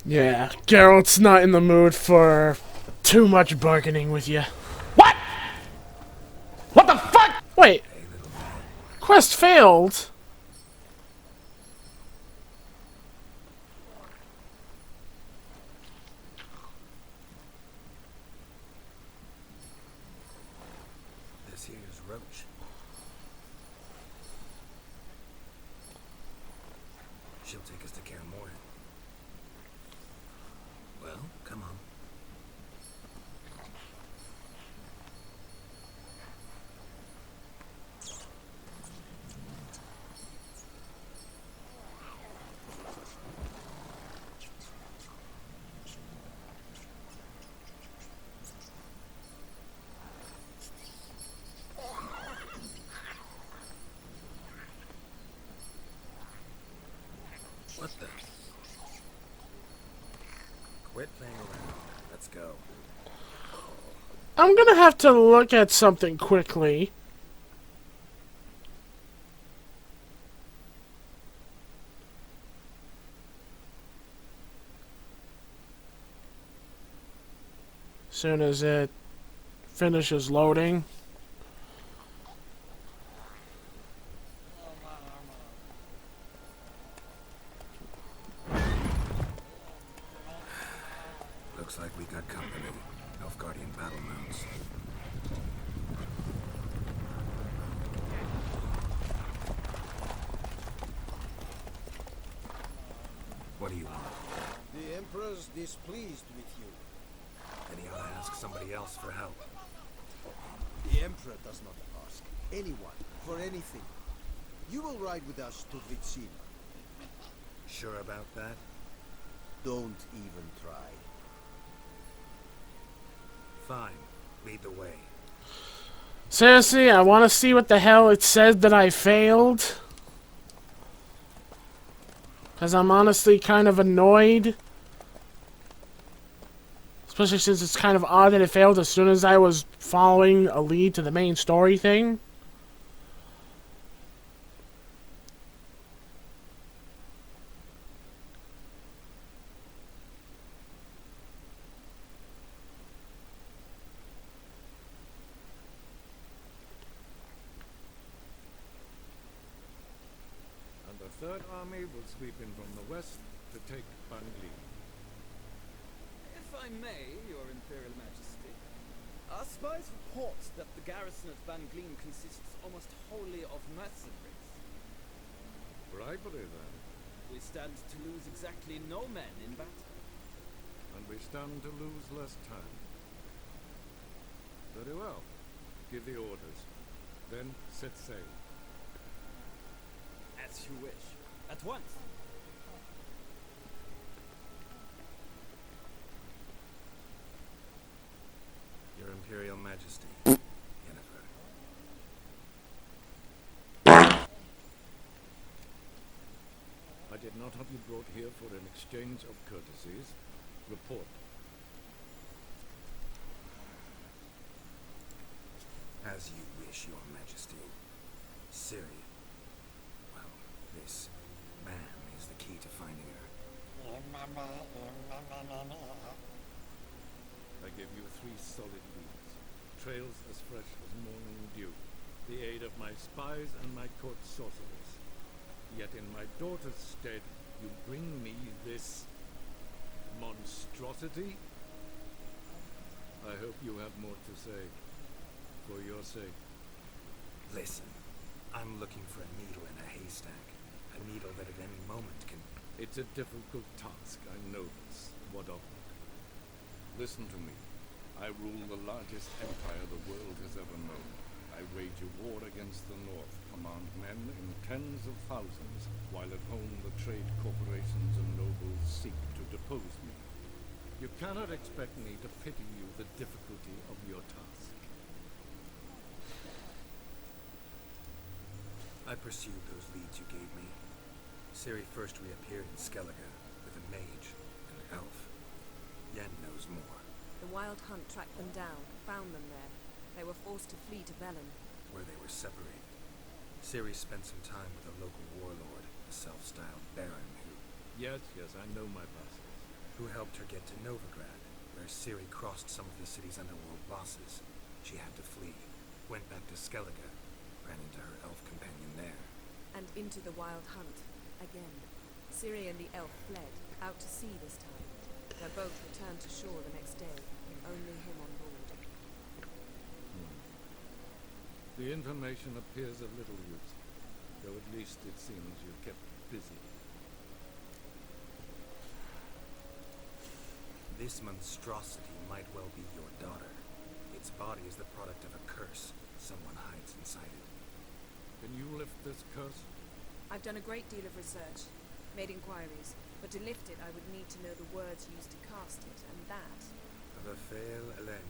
Yeah, Geralt's not in the mood for too much bargaining with you. What? What the fuck? Wait. Hey, little man. Quest failed. This here's Roach. She'll take us to Kaer Morhen. Well, come on. What the? Quit playing around. Let's go. I'm gonna have to look at something quickly. Soon as it finishes loading. Looks like we got company. Nilfgaardian battle mounts. What do you want? The Emperor's displeased with you. Then he ought to ask somebody else for help. The Emperor does not ask anyone for anything. You will ride with us to Vitsina. Sure about that? Don't even try. Fine. Lead the way. Seriously, I want to see what the hell it said that I failed. Because I'm honestly kind of annoyed. Especially since it's kind of odd that it failed as soon as I was following a lead to the main story thing. And the Third Army will sweep in from the west to take Bangli. If I may, Your Imperial Majesty, our spies report that the garrison at Bangleen consists almost wholly of mercenaries. Bribery, then. We stand to lose exactly no men in battle. And we stand to lose less time. Very well. Give the orders. Then set sail. As you wish. At once. Your Imperial Majesty. Yennefer. I did not have you brought here for an exchange of courtesies. Report. As you wish, Your Majesty. Ciri. Well, this man is the key to finding her. I give you 3 solid weeks. Trails as fresh as morning dew. The aid of my spies and my court sorcerers. Yet in my daughter's stead, you bring me this monstrosity? I hope you have more to say. For your sake. Listen, I'm looking for a needle in a haystack. A needle that at any moment can It's a difficult task, I know this. What of it? Listen to me. I rule the largest empire the world has ever known. I wage a war against the North, command men in tens of thousands, while at home the trade corporations and nobles seek to depose me. You cannot expect me to pity you the difficulty of your task. I pursued those leads you gave me. Ciri first reappeared in Skellige with a mage and an elf. Yen knows more. The Wild Hunt tracked them down, found them there. They were forced to flee to Velen. Where they were separated. Ciri spent some time with a local warlord, a self-styled baron Yes, I know my vassals. who helped her get to Novigrad, where Ciri crossed some of the city's underworld bosses. She had to flee, went back to Skellige, ran into her elf companion there. And into the Wild Hunt. Again. Ciri and the elf fled, out to sea this time. Their boat returned to shore the next day, only him on board. The information appears of little use, though at least it seems you kept busy. This monstrosity might well be your daughter. Its body is the product of a curse. Someone hides inside it. Can you lift this curse? I've done a great deal of research, made inquiries, but to lift it I would need to know the words used to cast it, and that... Rafael Elen,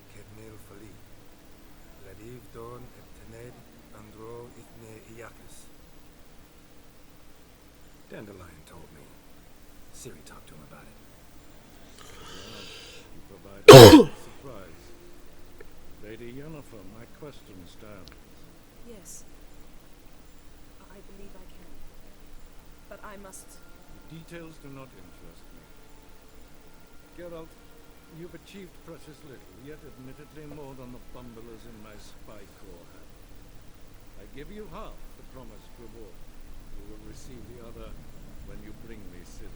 Kednil Fali. Ladiv Dorn et Tened Andro Ithne Iacus. Dandelion told me. Ciri talked to him about it. Well, you provided a surprise. Lady Yennefer, my question stands. Yes. I believe I can. But I must... The details do not interest me. Geralt, you've achieved precious little, yet admittedly more than the bumblers in my spy corps have. I give you half the promised reward. You will receive the other when you bring me Ciri.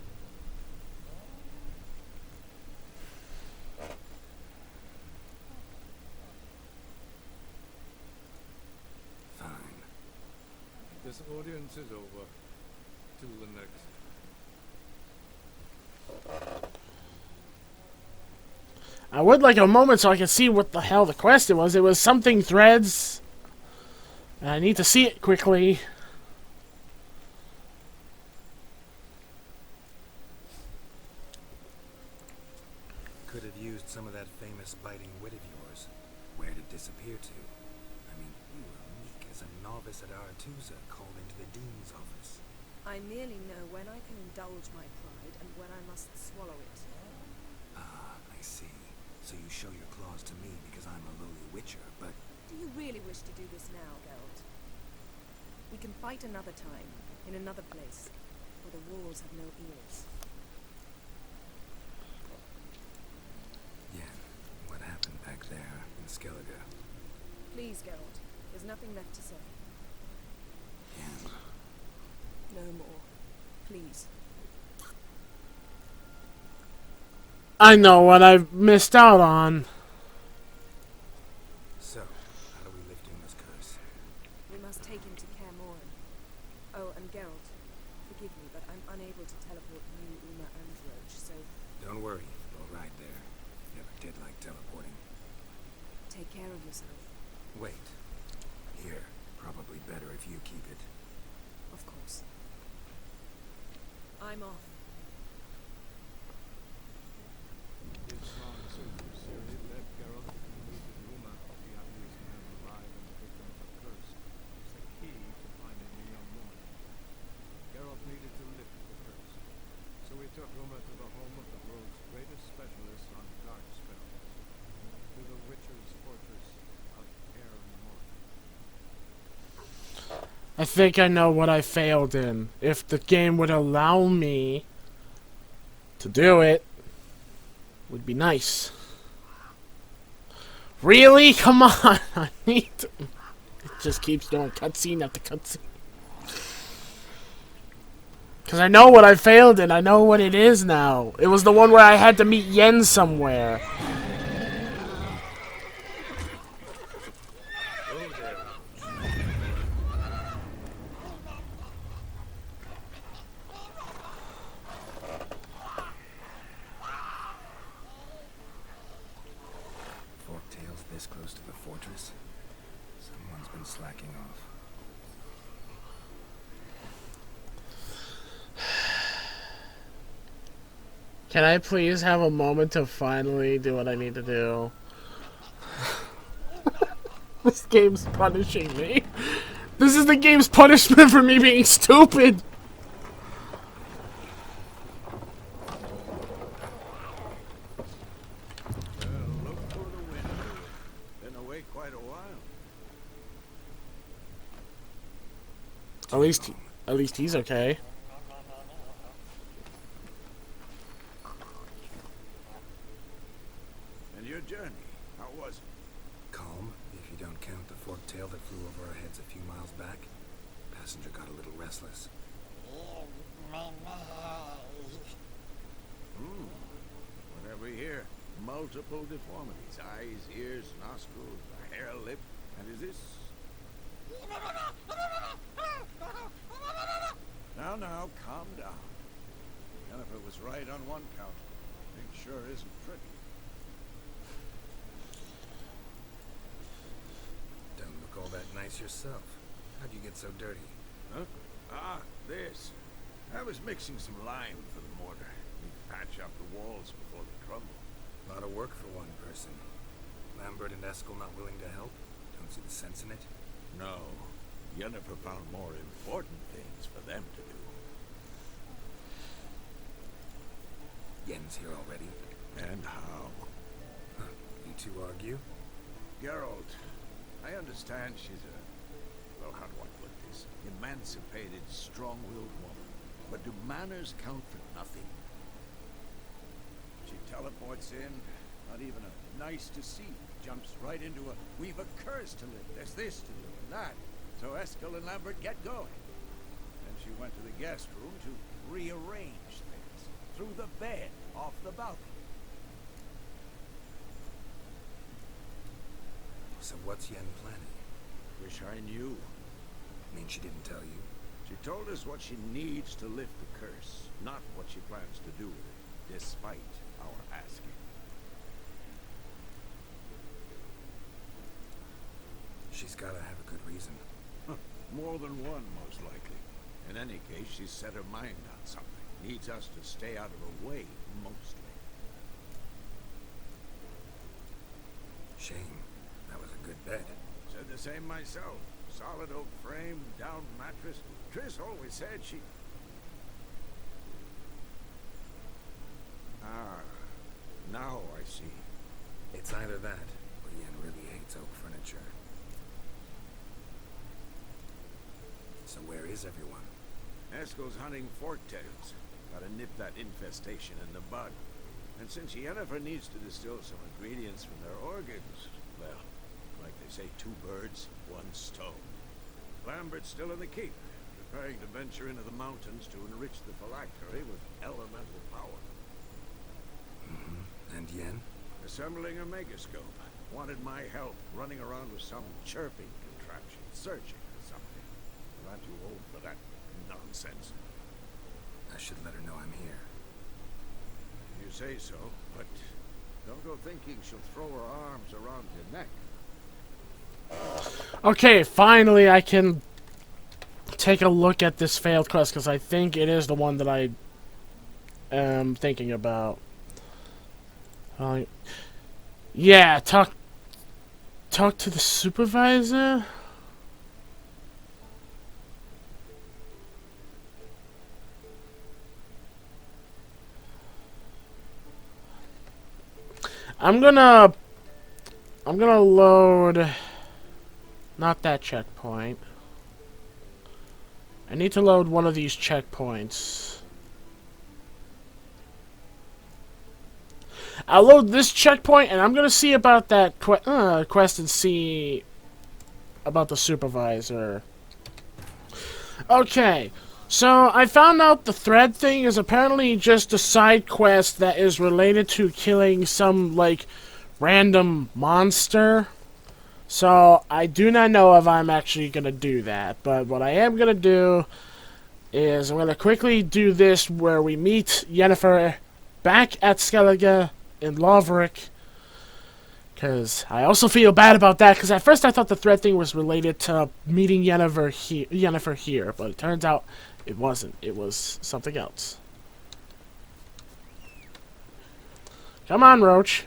Fine. This audience is over. Till the next. I would like a moment so I can see what the hell the question was. It was something threads. And I need to see it quickly. Could have used some of that famous biting wit of yours. Where'd it disappear to? I mean, you were meek as a novice at Aretusa called into the dean's office. I merely know when I can indulge my pride and when I must swallow it. Ah, I see. So you show your claws to me because I'm a lowly witcher, but... Do you really wish to do this now, Geralt? We can fight another time, in another place, where the walls have no ears. Yeah, what happened back there in Skellige? Please, Geralt. There's nothing left to say. Yeah. No more. Please. I know what I've missed out on. So, how are we lifting this curse? We must take him to Kaer Morhen. Oh, and Geralt, forgive me, but I'm unable to teleport you, Uma, and Roach, so Don't worry, we'll ride there. Never did like teleporting. take care of yourself. Wait. Here, probably better if you keep it. Of course. I'm off. It's long since Ciri led Geralt to meet Uma, the ugliest man alive and the victim of a curse. It's the key to finding the young woman. Geralt needed to lift the curse, so he took Uma to the home of the world's greatest specialist on dark spells, to the Witcher's fortress of Kaer Morhen. I think I know what I failed in. If the game would allow me to do it, would be nice. Really? Come on. I need to... It just keeps doing cutscene after cutscene. Because I know what I failed in. I know what it is now. It was the one where I had to meet Yen somewhere. this close to the fortress, someone's been slacking off. Can I please have a moment to finally do what I need to do? This game's punishing me. This is the game's punishment for me being stupid. Look for the wind. Been away quite a while. At least he's okay. And your journey, how was it? Calm, if you don't count the forked tail that flew over our heads a few miles back. Passenger got a little restless. What have we here? Multiple deformities. Eyes, ears, nostrils, a hair lip. And is this... Now, calm down. Jennifer was right on one count. Thing sure isn't pretty. Don't look all that nice yourself. How'd you get so dirty? Huh? Ah, this. I was mixing some lime for the mortar. Need to patch up the walls before they crumble. A lot of work for one person. Lambert and Eskel not willing to help? Don't see the sense in it? No. Jennifer found more important things for them to do. Yen's here already. And how? Huh. You two argue? Geralt, I understand she's a... well, how do I put this? Emancipated, strong-willed woman. But do manners count for nothing? She teleports in, not even a nice to see. Jumps right into a, we've a curse to live, there's this to do and that. So Eskel and Lambert get going. Then she went to the guest room to rearrange things. Threw the bed off the balcony. So what's Yen planning? Wish I knew. Mean she didn't tell you? She told us what she needs to lift the curse, not what she plans to do with it, despite our asking. She's gotta have a good reason. More than one, most likely. In any case, she's set her mind on something. Needs us to stay out of her way, mostly. Shame. That was a good bed. Said the same myself. Solid oak frame, down mattress. Triss always said she... Ah, now I see. It's either that, or Yen really hates oak furniture. So where is everyone? Eskel's hunting forktails. Gotta nip that infestation in the bud. And since Yennefer needs to distill some ingredients from their organs, well, like they say, 2 birds, 1 stone. Lambert's still in the keep, preparing to venture into the mountains to enrich the phylactery with elemental power. Mm-hmm. And Yen? Assembling a megascope. Wanted my help running around with some chirping contraption, searching for something. I'm not too old for that nonsense. I should let her know I'm here. You say so, but don't go thinking she'll throw her arms around your neck. Okay, finally I can take a look at this failed quest, because I think it is the one that I am thinking about. Yeah, talk to the supervisor? I'm gonna load not that checkpoint. I need to load one of these checkpoints. I'll load this checkpoint, and I'm gonna see about that quest and see about the supervisor. Okay, so I found out the thread thing is apparently just a side quest that is related to killing some, like, random monster. So I do not know if I'm actually gonna do that, but what I am gonna do is I'm gonna quickly do this where we meet Yennefer back at Skellige in Loverick. Because I also feel bad about that, because at first I thought the threat thing was related to meeting Yennefer here, but it turns out it wasn't. It was something else. Come on, Roach.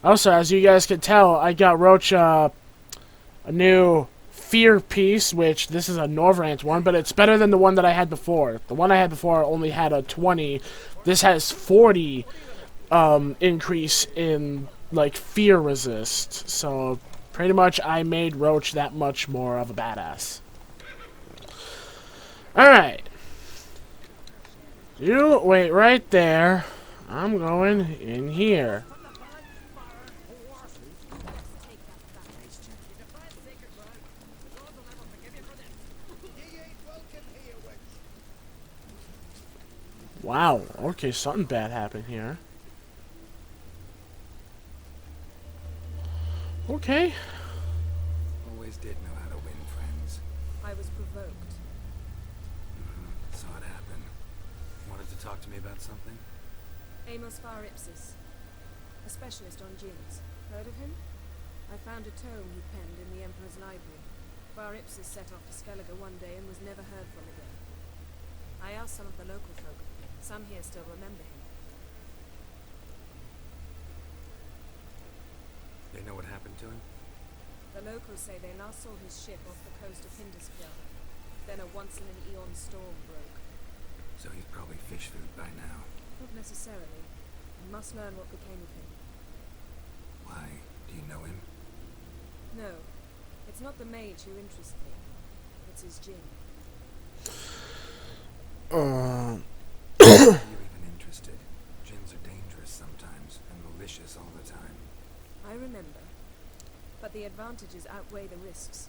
Also, as you guys can tell, I got Roach a new fear piece, which this is a Norvrant one, but it's better than the one that I had before. The one I had before only had a 20. This has 40 increase in like fear resist. So pretty much I made Roach that much more of a badass. Alright. You wait right there. I'm going in here. Wow, okay, something bad happened here. Okay. Always did know how to win friends. I was provoked. Saw it happen. Wanted to talk to me about something? Amos Far Ipsis, a specialist on Djinns. Heard of him? I found a tome he penned in the Emperor's library. Far Ipsis set off to Skellige one day and was never heard from again. I asked some of the local folk. Some here still remember him. They know what happened to him? The locals say they last saw his ship off the coast of Hindersfjord. Then a once-in-an-eon storm broke. So he's probably fish food by now. Not necessarily. I must learn what became of him. Why? Do you know him? No. It's not the mage who interests me. It's his djinn. Are you even interested? Djinns are dangerous sometimes, and malicious all the time. I remember. But the advantages outweigh the risks.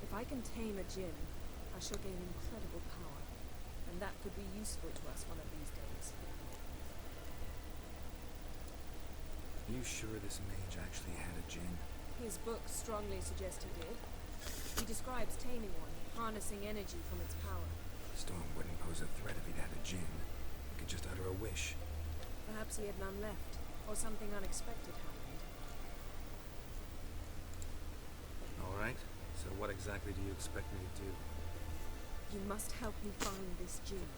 If I can tame a djinn, I shall gain incredible power. And that could be useful to us one of these days. Are you sure this mage actually had a djinn? His books strongly suggest he did. He describes taming one, harnessing energy from its power. The storm wouldn't pose a threat if he'd had a djinn. He could just utter a wish. Perhaps he had none left, or something unexpected happened. Alright, so what exactly do you expect me to do? You must help me find this djinn.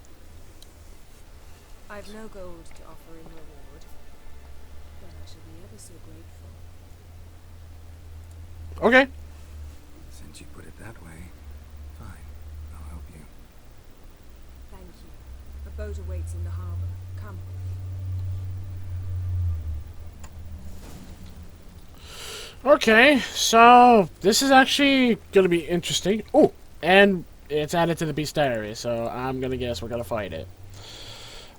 I've no gold to offer in reward, but I shall be ever so grateful. Okay. Since you put it that way, fine. I'll help you. Thank you. A boat awaits in the harbor. Come. Okay, so this is actually gonna be interesting. Oh, and it's added to the beast diary, so I'm gonna guess we're gonna fight it.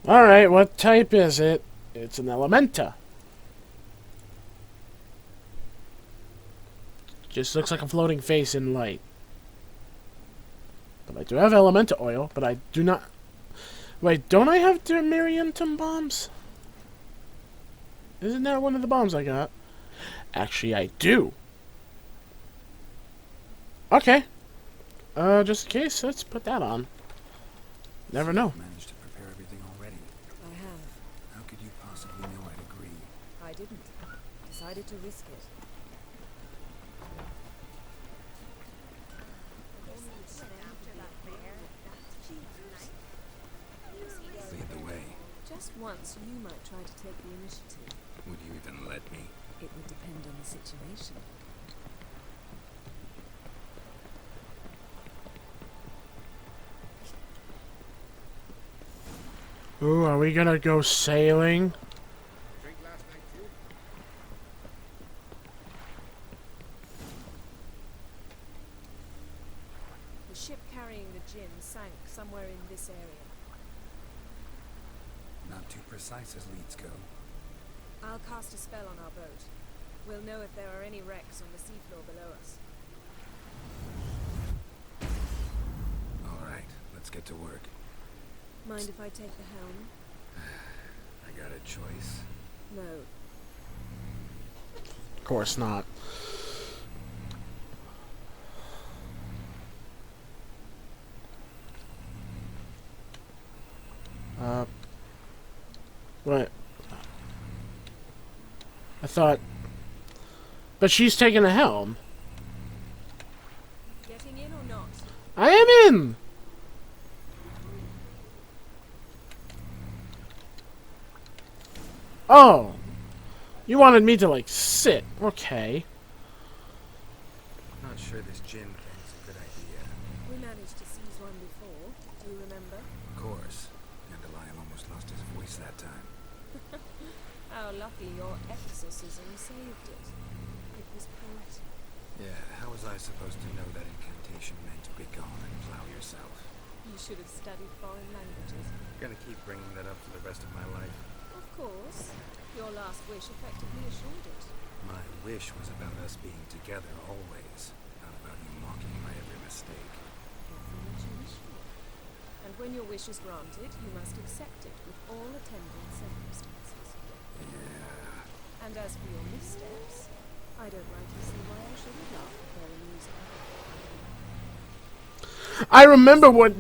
Alright, what type is it? It's an Elementa. Just looks like a floating face in light. But I do have Elementa oil, but I do not... Wait, don't I have Demiriantum bombs? Isn't that one of the bombs I got? Actually, I do. Okay. Just in case, let's put that on. Never know. Managed to prepare everything already. I have. How could you possibly know I'd agree? I didn't. Decided to risk it. Lead the way. Just once, you might try to take the initiative. Would you even let me? It would depend on the situation. Ooh, are we gonna go sailing? Drink last night too? The ship carrying the djinn sank somewhere in this area. Not too precise as leads go. I'll cast a spell on our boat. We'll know if there are any wrecks on the seafloor below us. Alright, let's get to work. Mind if I take the helm? I got a choice. No. Of course not. What? I thought But she's taking the helm. Getting in or not? I am in! Oh. You wanted me to, like, sit. Okay. Not sure this Djinn thing's a good idea. We managed to seize one before. Do you remember? Of course. Dandelion almost lost his voice that time. How lucky your exorcism saved it. It was poetic. Yeah, how was I supposed to know that incantation meant be gone and plow yourself? You should have studied foreign languages. Gonna keep bringing that up for the rest of my life. Of course. Your last wish effectively assured it. My wish was about us being together always, not about you mocking my every mistake. Careful what you wish for. And when your wish is granted, you must accept it with all attendant circumstances. Yeah. And as for your missteps, I don't rightly see why I shouldn't laugh at their amusement. I remember what...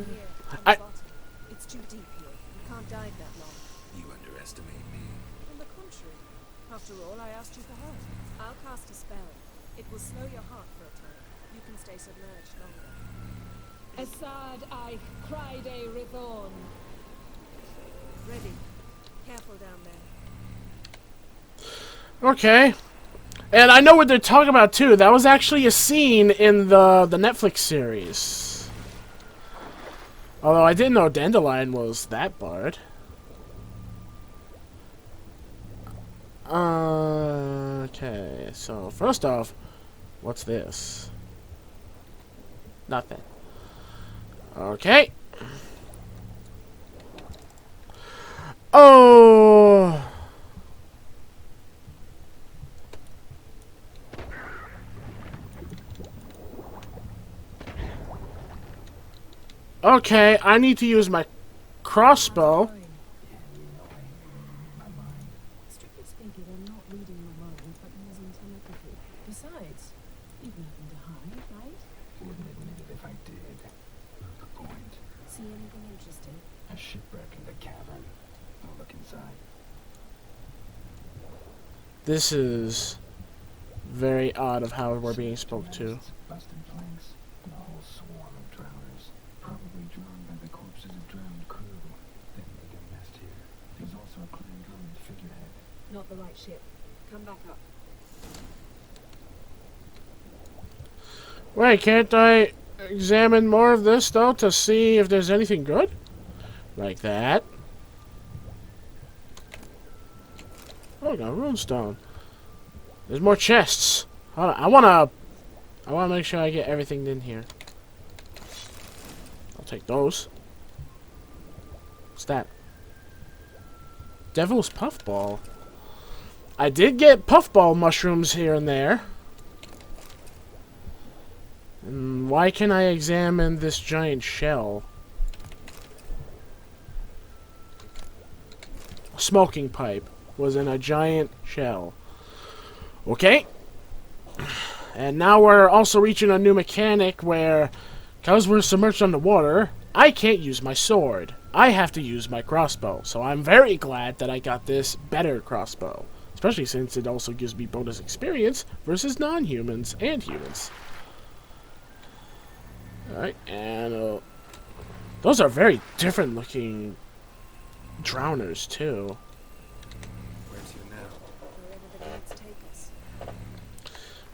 It's too deep here. You can't dive that long. You underestimate me. On the contrary. After all, I asked you for help. I'll cast a spell. It will slow your heart for a time. You can stay submerged longer. Assad I cried a Rithorn. Ready. Careful down there. Okay. And I know what they're talking about, too. That was actually a scene in the Netflix series. Although I didn't know Dandelion was that bard. Okay, so first off, what's this? Nothing. Okay. Oh. Okay, I need to use my crossbow. Strictly speaking, I'm not reading your mind, but using telepathy. Besides, you've nothing to hide, right? Wouldn't admit it if I did. What's the point? See anything interesting? A shipwreck in the cavern. I'll look inside. This is very odd of how we're being spoke to. Busted planks and a whole swarm of drowners. Probably drawn by the corpses of drowned crew. They make a nest here. There's also a clan druid figurehead. Not the right ship. Come back up. Wait, can't I examine more of this, though, to see if there's anything good? Like that. Oh, I got a runestone. There's more chests. Hold on, I wanna make sure I get everything in here. I'll take those. What's that? Devil's puffball. I did get puffball mushrooms here and there. And why can I examine this giant shell? A smoking pipe was in a giant shell. Okay. And now we're also reaching a new mechanic where, because we're submerged underwater, I can't use my sword. I have to use my crossbow. So I'm very glad that I got this better crossbow. Especially since it also gives me bonus experience versus non-humans and humans. Alright, and those are very different looking drowners too. Where to now? Wherever the gods take us.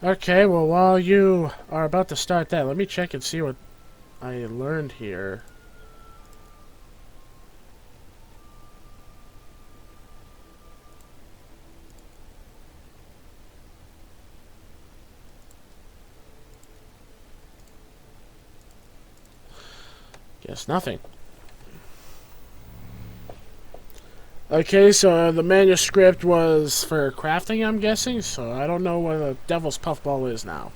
Okay, well while you are about to start that, let me check and see what I learned here. Guess nothing. Okay, so the manuscript was for crafting, I'm guessing, so I don't know what a devil's puffball is now.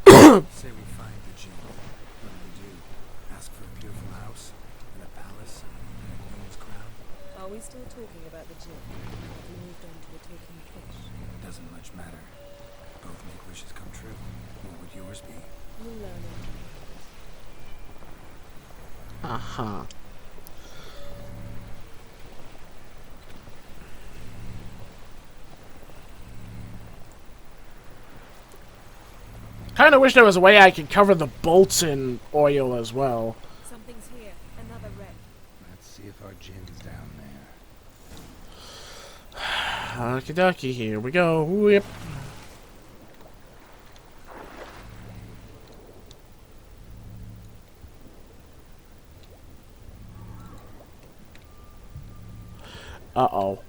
Say we find the Djinn. What do? Ask for a beautiful house and a palace and a queen's crown? Are we still talking about the Djinn? Have we moved on to a talking fish? Doesn't much matter. Both make wishes come true. What would yours be? You'll learn it. Uh-huh. kind of wish there was a way I could cover the bolts in oil as well. Something's here. Another wreck. Let's see if our Djinns down there. Okie dokie, here we go. Whip. Uh-oh.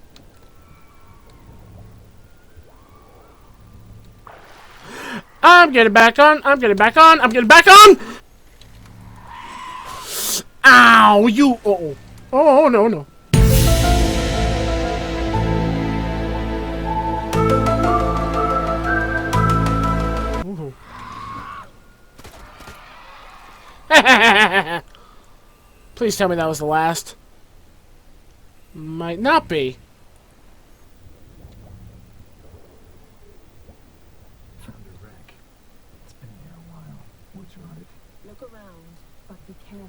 I'm getting back on. I'm getting back on. I'm getting back on. Ow, you. Uh-oh. Oh, no, no. Please tell me that was the last. Might not be. Found a wreck. It's been here a while. What's rotted? Look around, but be careful.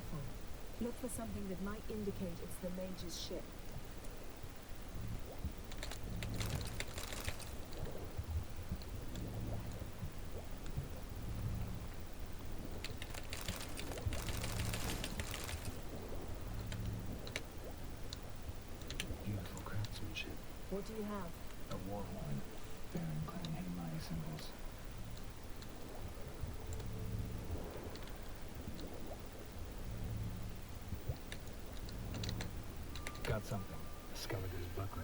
Look for something that might indicate it's the mage's ship. Beautiful craftsmanship. What do you have? A war horn. Bearing clan Haymai symbols. Got something. Skelliger's buckler.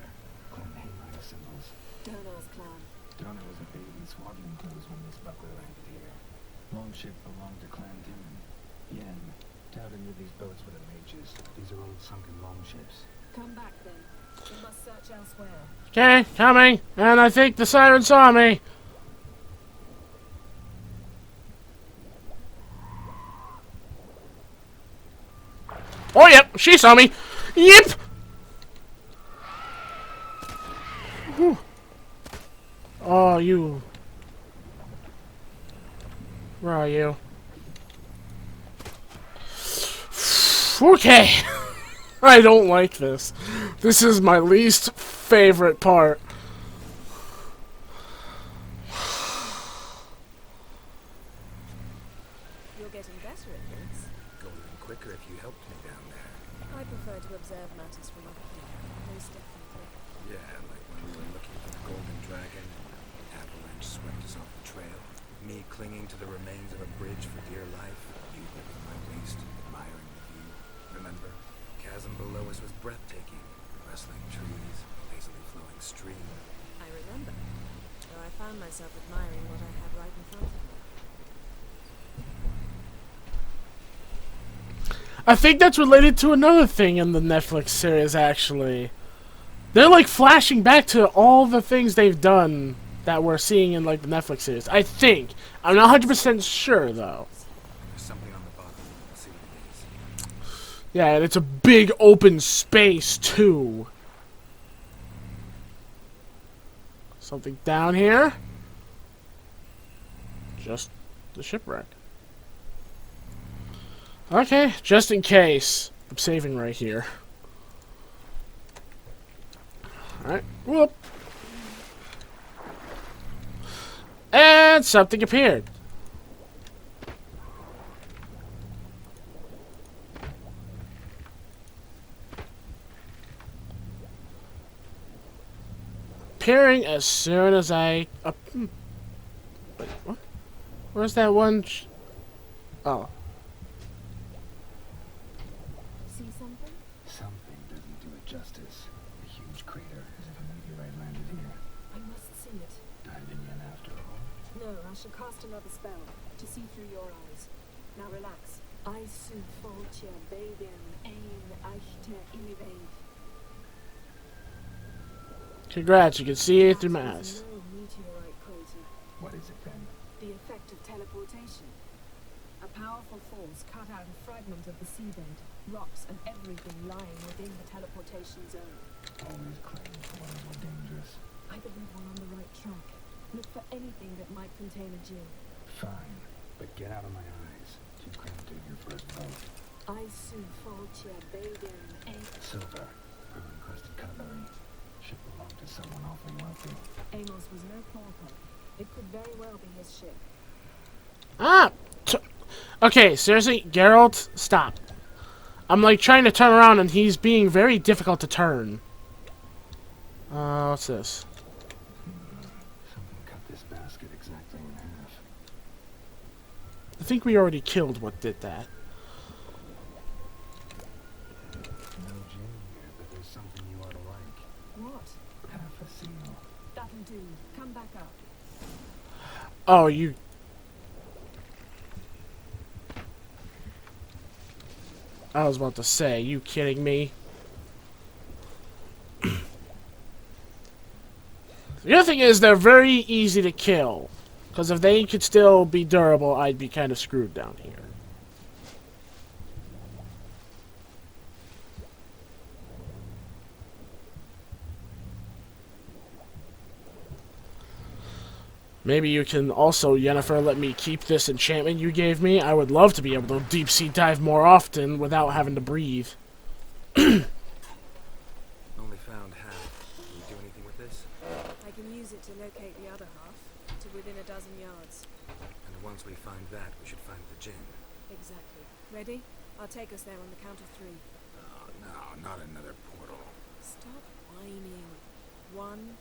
Clan Haymai symbols. Donar's clan. Donner was a baby swaddling clothes when this buckler landed here. Longship belonged to Clan Timon. Yen. Doubt any of these boats were the mages. These are old sunken longships. Come back then. We must search elsewhere. Okay, coming. And I think the siren saw me. Oh, yep, she saw me. Yep. Whew. Oh, you. Where are you? Okay. I don't like this. This is my least favorite part. You're getting better at this. Going quicker if you helped me down there. I prefer to observe matters from up here. Most definitely. Yeah, like when we were looking for the Golden Dragon and the avalanche swept us off the trail. Me clinging to the remains of a bridge for dear life. You gripping my waist, admiring the view. Remember? The chasm below us was breathtaking. Rustling trees, lazily flowing stream. I remember. Though I found myself admiring what I had right in front of me. I think that's related to another thing in the Netflix series, actually. They're like flashing back to all the things they've done that we're seeing in like the Netflix series. I think. I'm not 100% sure though. There's something on the bottom. Let's see what it is. Yeah, and it's a big open space too. Something down here. Just the shipwreck. Okay, just in case. I'm saving right here. Alright, whoop. And something appeared. Appearing as soon as I... wait, what? Where's that one? Oh. See something? Something doesn't do it justice. A huge crater, as if a meteorite landed here. I must see it. Diving in after all. No, I shall cast another spell to see through your eyes. Now relax. I su foltje baden ein echte illiveid. Congrats, you can see it through my eyes. No meteorite crater. What is it then? The effect of teleportation. A powerful force cut out a fragment of the seabed, rocks and everything lying within the teleportation zone. Always claimed foreigners were dangerous. I believe we're on the right track. Look for anything that might contain a Djinn. Fine, but get out of my eyes. You couldn't do your first vote. I su foltje baden ein... Silver, pearl-encrusted cutlery. Should belong to someone awfully wealthy. Amos was no pauper. It could very well be his ship. Ah! Okay, seriously, Geralt, stop. I'm like trying to turn around and he's being very difficult to turn. What's this? Something cut this basket exactly in half. I think we already killed what did that. No gin here, but there's something you ought to like. What? Half a seal. That'll do. Come back up. Oh, you... I was about to say, you kidding me? The other thing is, they're very easy to kill. Because if they could still be durable, I'd be kind of screwed down here. Maybe you can also, Yennefer, let me keep this enchantment you gave me. I would love to be able to deep sea dive more often without having to breathe. Only found half. Can you do anything with this? I can use it to locate the other half, to within a dozen yards. And once we find that, we should find the gin. Exactly. Ready? I'll take us there on the count of 3. Oh, no, not another portal. Stop whining. 1,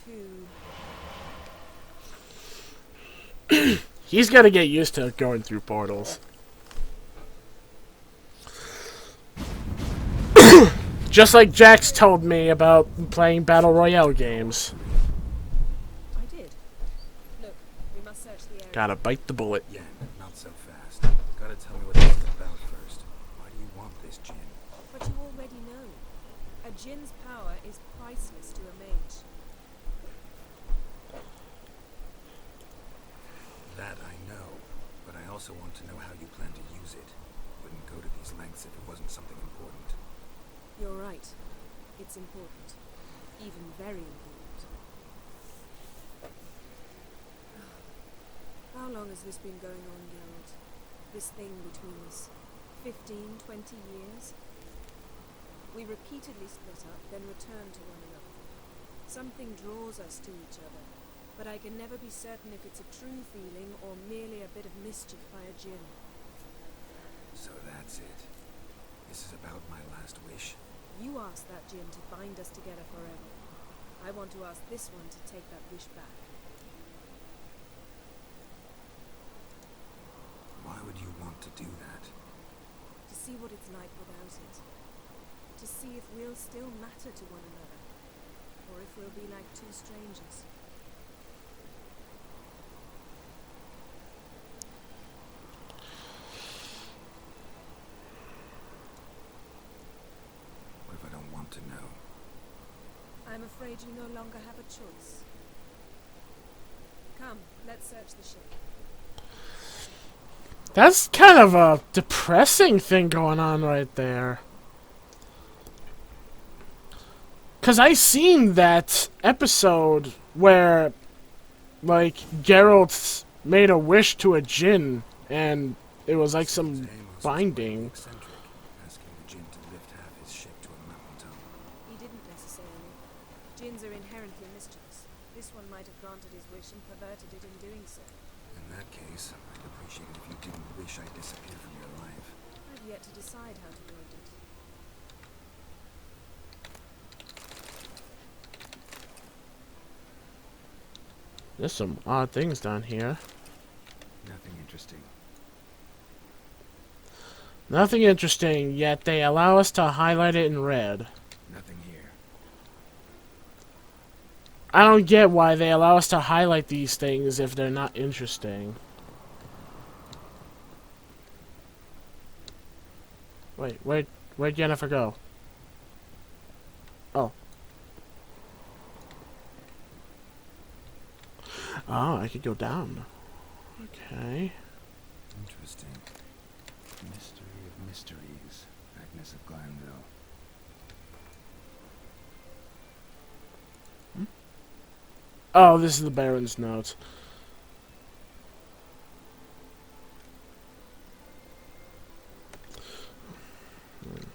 2... He's got to get used to going through portals. Just like Jax told me about playing Battle Royale games. I did. Look, we must search the area. Gotta bite the bullet. Yeah, not so fast. Gotta tell me what this is about first. Why do you want this gin? But you already know. A djinn's power is priceless to a mage. That I know, but I also want to know how you plan to use it. Wouldn't go to these lengths if it wasn't something important. You're right. It's important. Even very important. How long has this been going on, Geralt? This thing between us? 15, 20 years? We repeatedly split up, then return to one another. Something draws us to each other, but I can never be certain if it's a true feeling or merely a bit of mischief by a djinn. So that's it. This is about my last wish. You asked that djinn to bind us together forever. I want to ask this one to take that wish back. Why would you want to do that? To see what it's like without it. To see if we'll still matter to one another, or if we'll be like two strangers. What if I don't want to know? I'm afraid you no longer have a choice. Come, let's search the ship. That's kind of a depressing thing going on right there. Because I seen that episode where, like, Geralt made a wish to a djinn, and it was like some binding. Asking the djinn to lift half his ship to a mountaintop. He didn't necessarily. Djinns are inherently mischievous. This one might have granted his wish and perverted it in doing so. In that case, I'd appreciate it if you didn't wish I'd disappear from your life. I've yet to decide how to word it. There's some odd things down here. Nothing interesting. Nothing interesting, yet they allow us to highlight it in red. Nothing here. I don't get why they allow us to highlight these things if they're not interesting. Wait, where'd Yennefer go? Oh. Oh, I could go down. Okay. Interesting. Mystery of mysteries. Agnes of Glanville. Oh, this is the Baron's notes. Wonder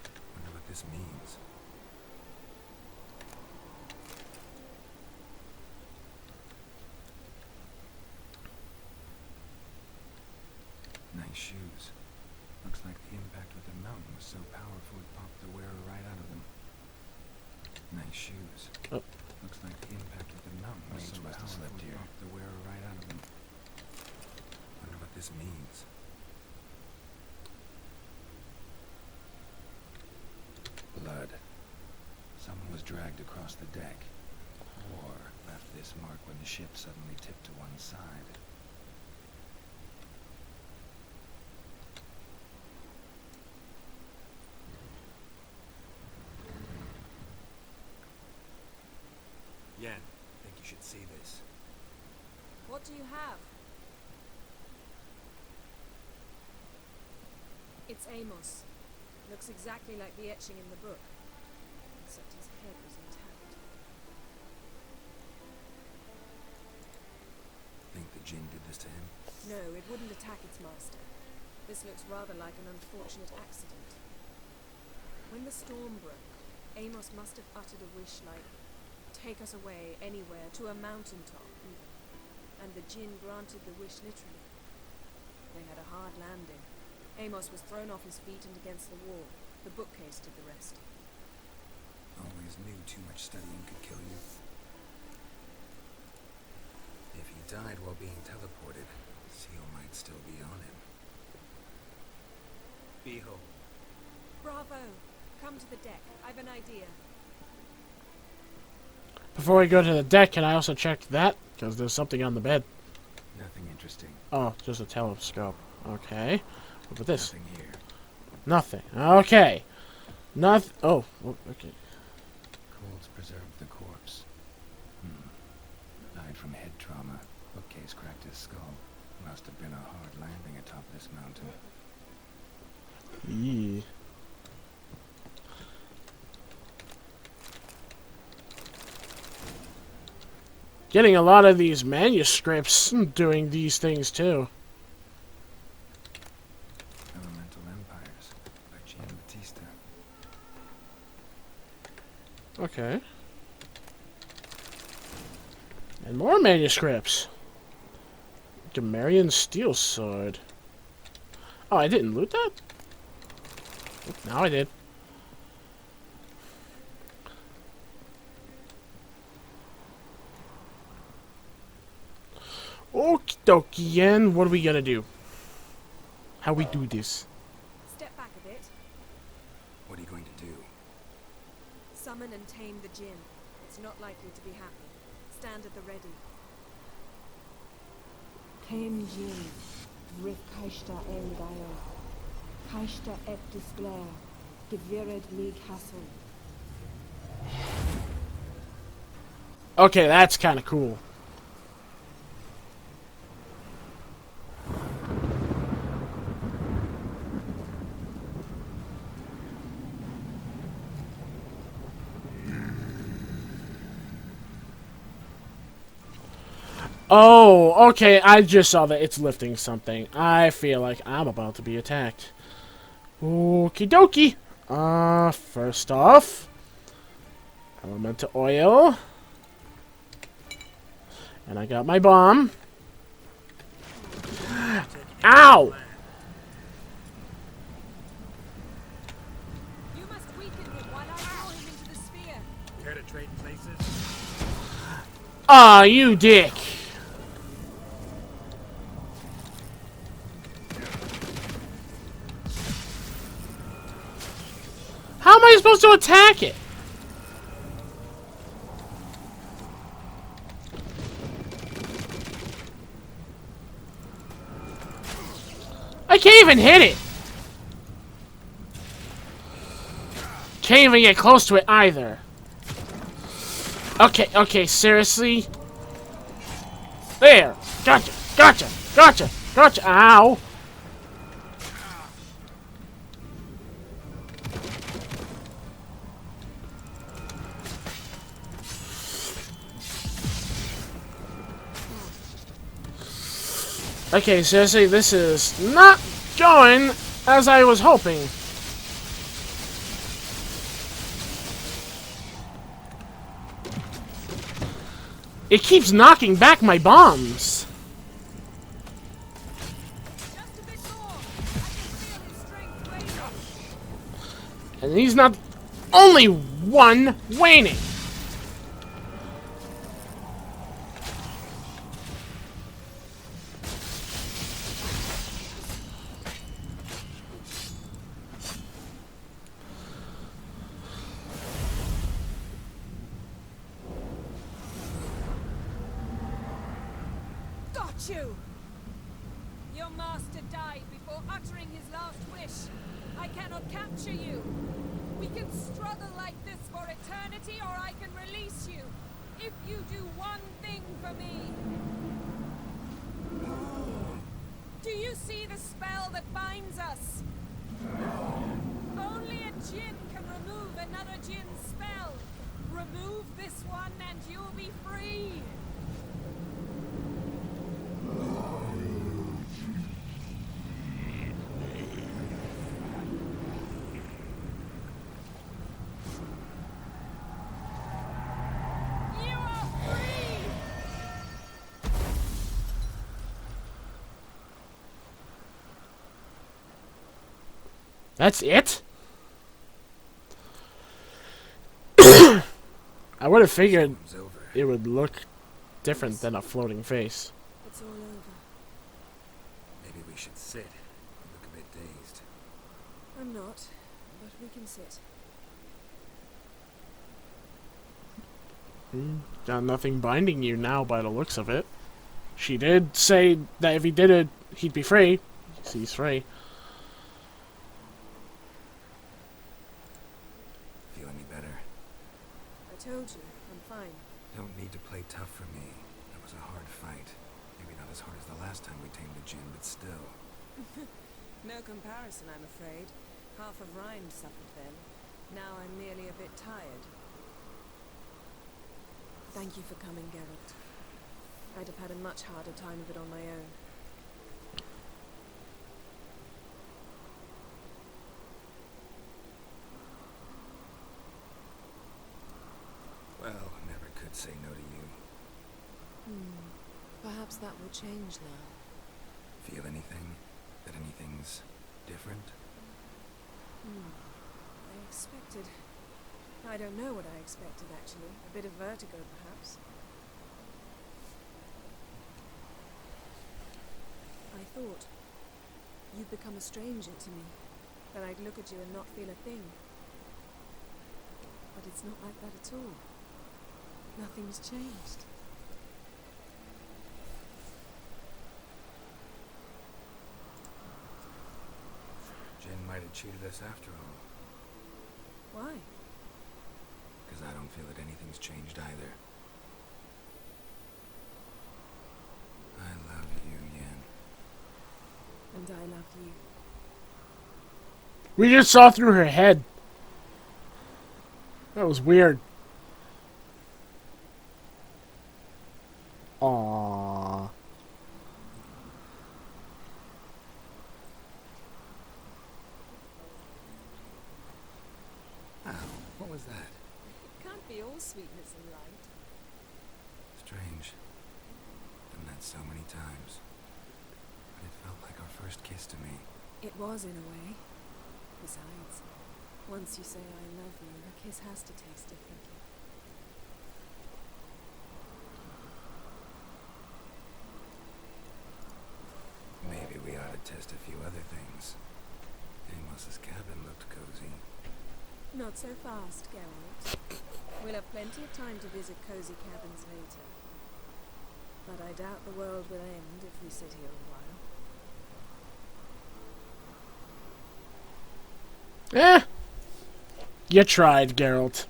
what this means. Nice shoes. Oh. Looks like the impact of the mountain was so powerful it knocked the wearer right out of them. Wonder what this means. Blood. Someone was dragged across the deck. Or left this mark when the ship suddenly tipped to one side. Yen, I think you should see this. What do you have? It's Amos. Looks exactly like the etching in the book. Except his head was intact. Think the Djinn did this to him? No, it wouldn't attack its master. This looks rather like an unfortunate accident. When the storm broke, Amos must have uttered a wish like, "Take us away, anywhere, to a mountaintop, even." And the Djinn granted the wish literally. They had a hard landing. Amos was thrown off his feet and against the wall. The bookcase did the rest. Always knew too much studying could kill you. If he died while being teleported, Seal might still be on him. Behold. Bravo! Come to the deck. I've an idea. Before we go to the deck, can I also check that? Because there's something on the bed. Nothing interesting. Oh, just a telescope. Okay. What about this? Nothing here. Nothing. Okay. Nothing. Oh, okay. Colds preserved the corpse. Died from head trauma. Bookcase cracked his skull. Must have been a hard landing atop this mountain. Yee. Getting a lot of these manuscripts doing these things too. Elemental Empires by Gian Battista. Okay. And more manuscripts. Gamarian steel sword. Oh, I didn't loot that? Now I did. Okie dokie, Yen. What are we gonna do? How we do this? Step back a bit. What are you going to do? Summon and tame the Djinn. It's not likely to be happy. Stand at the ready. Came Djinn, Rif Kaishta El Gael, Kaishta Et Disglair, Gevired League Hassel. Okay, that's kind of cool. Oh, okay, I just saw that it's lifting something. I feel like I'm about to be attacked. Okie dokie. First off, elemental oil. And I got my bomb. Ow! You must weaken him while I throw him into the sphere. Care to trade places? Aw, you dick. How am I supposed to attack it? I can't even hit it. Can't even get close to it either. Okay, okay, seriously? There! Gotcha! Gotcha! Gotcha! Gotcha! Ow! Okay, seriously, this is not going as I was hoping. It keeps knocking back my bombs. And he's not the only one waning. Got you! Your master died before uttering his last wish. I cannot capture you. We can struggle like this for eternity, or I can release you. If you do one thing for me. Do you see the spell that binds us? Only a Djinn can remove another Djinn's spell. Remove this one and you'll be free. That's it? I would have figured it would look different than a floating face. It's all over. Maybe we should sit. You look a bit dazed. I'm not, but we can sit. Got nothing binding you now by the looks of it. She did say that if he did it, he'd be free. So he's free. Feel any better? I told you, I'm fine. Don't need to play tough for me. That was a hard fight. Maybe not as hard as the last time we tamed the Djinn, but still. No comparison, I'm afraid. Half of Rhine suffered then. Now I'm merely a bit tired. Thank you for coming, Geralt. I'd have had a much harder time of it on my own. Well, never could say no to you. Perhaps that will change now. Feel anything? That anything's different? I expected... I don't know what I expected, actually. A bit of vertigo, perhaps. I thought you'd become a stranger to me, that I'd look at you and not feel a thing. But it's not like that at all. Nothing's changed. Djinn might have cheated us after all. Why? Because I don't feel that anything's changed either. I love you, Yen. And I love you. We just saw through her head. That was weird. Aww. Ow, what was that? Can't be all sweetness and light. Strange. Done that so many times. But it felt like our first kiss to me. It was, in a way. Besides, once you say I love you, a kiss has to taste differently. Maybe we ought to test a few other things. Amos's cabin looked cozy. Not so fast, Geralt. We'll have plenty of time to visit cozy cabins later. But I doubt the world will end if we sit here a while. Eh. You tried, Geralt.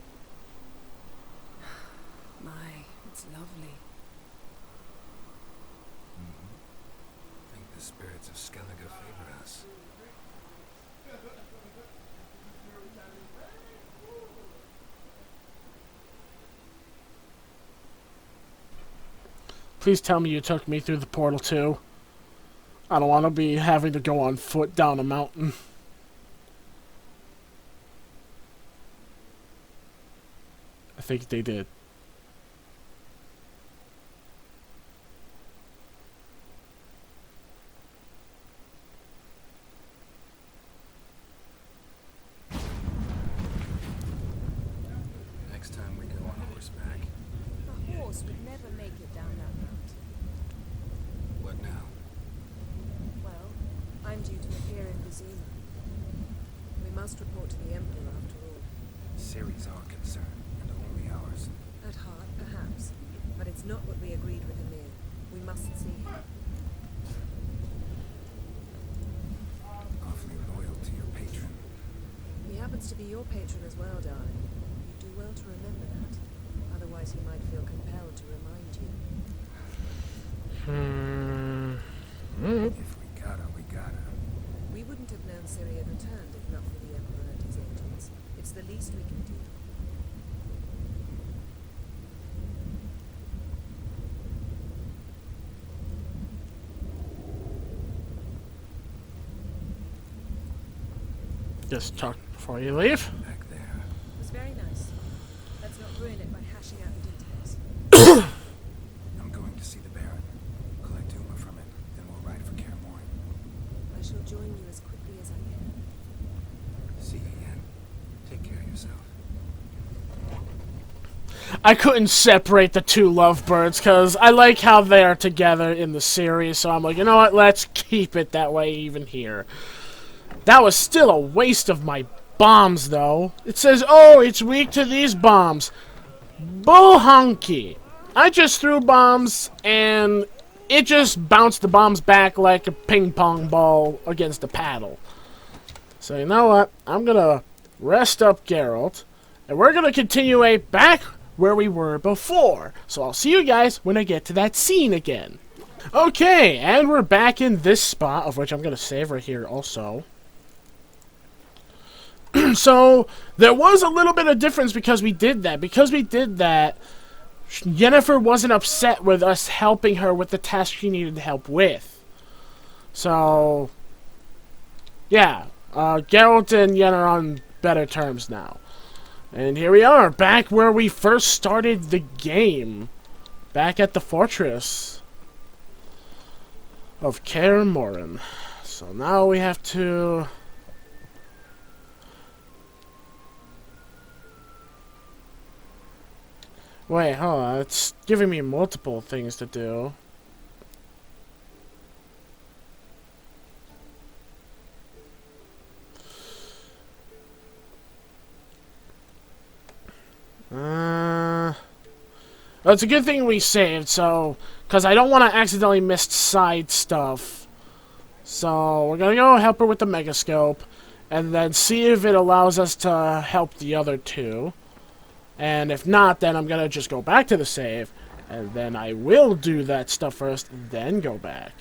My, it's lovely. I think the spirits of Skellige favor us. Please tell me you took me through the portal too. I don't want to be having to go on foot down a mountain. I think they did. force would never make it down that route. What now? Well, I'm due to appear in Vizima. We must report to the Emperor after all. Ciri's our concern, and only ours. At heart, perhaps. But it's not what we agreed with Emir. We must see him. Awfully loyal to your patron. He happens to be your patron as well, darling. You do well to remember that. Otherwise he might feel compelled to remind you. If we gotta, we gotta. We wouldn't have known Ciri had returned if not for the Emperor and his agents. It's the least we can do. Just talk before you leave. Back there. It was very nice. Let's not ruin it by hashing out the details. I'm going to see the Baron. Collect Uma from him, then we'll ride for Kaer Morhen. I shall join you as quickly as I can. See you again. Take care of yourself. I couldn't separate the two lovebirds because I like how they are together in the series, so I'm like, you know what, let's keep it that way even here. That was still a waste of my bombs, though. It says, oh, it's weak to these bombs. Bull honky. I just threw bombs, and it just bounced the bombs back like a ping pong ball against a paddle. So you know what? I'm going to rest up Geralt, and we're going to continue back where we were before. So I'll see you guys when I get to that scene again. Okay, and we're back in this spot, of which I'm going to save right here also. So, there was a little bit of difference because we did that. Because we did that, Yennefer wasn't upset with us helping her with the task she needed help with. So, yeah, Geralt and Yen are on better terms now. And here we are, back where we first started the game. Back at the fortress of Kaer Morhen. So now we have to... Wait, hold on. It's giving me multiple things to do. Well, it's a good thing we saved, so... Because I don't want to accidentally miss side stuff. So, we're gonna go help her with the megascope. And then see if it allows us to help the other two. And if not, then I'm gonna just go back to the save, and then I will do that stuff first, then go back.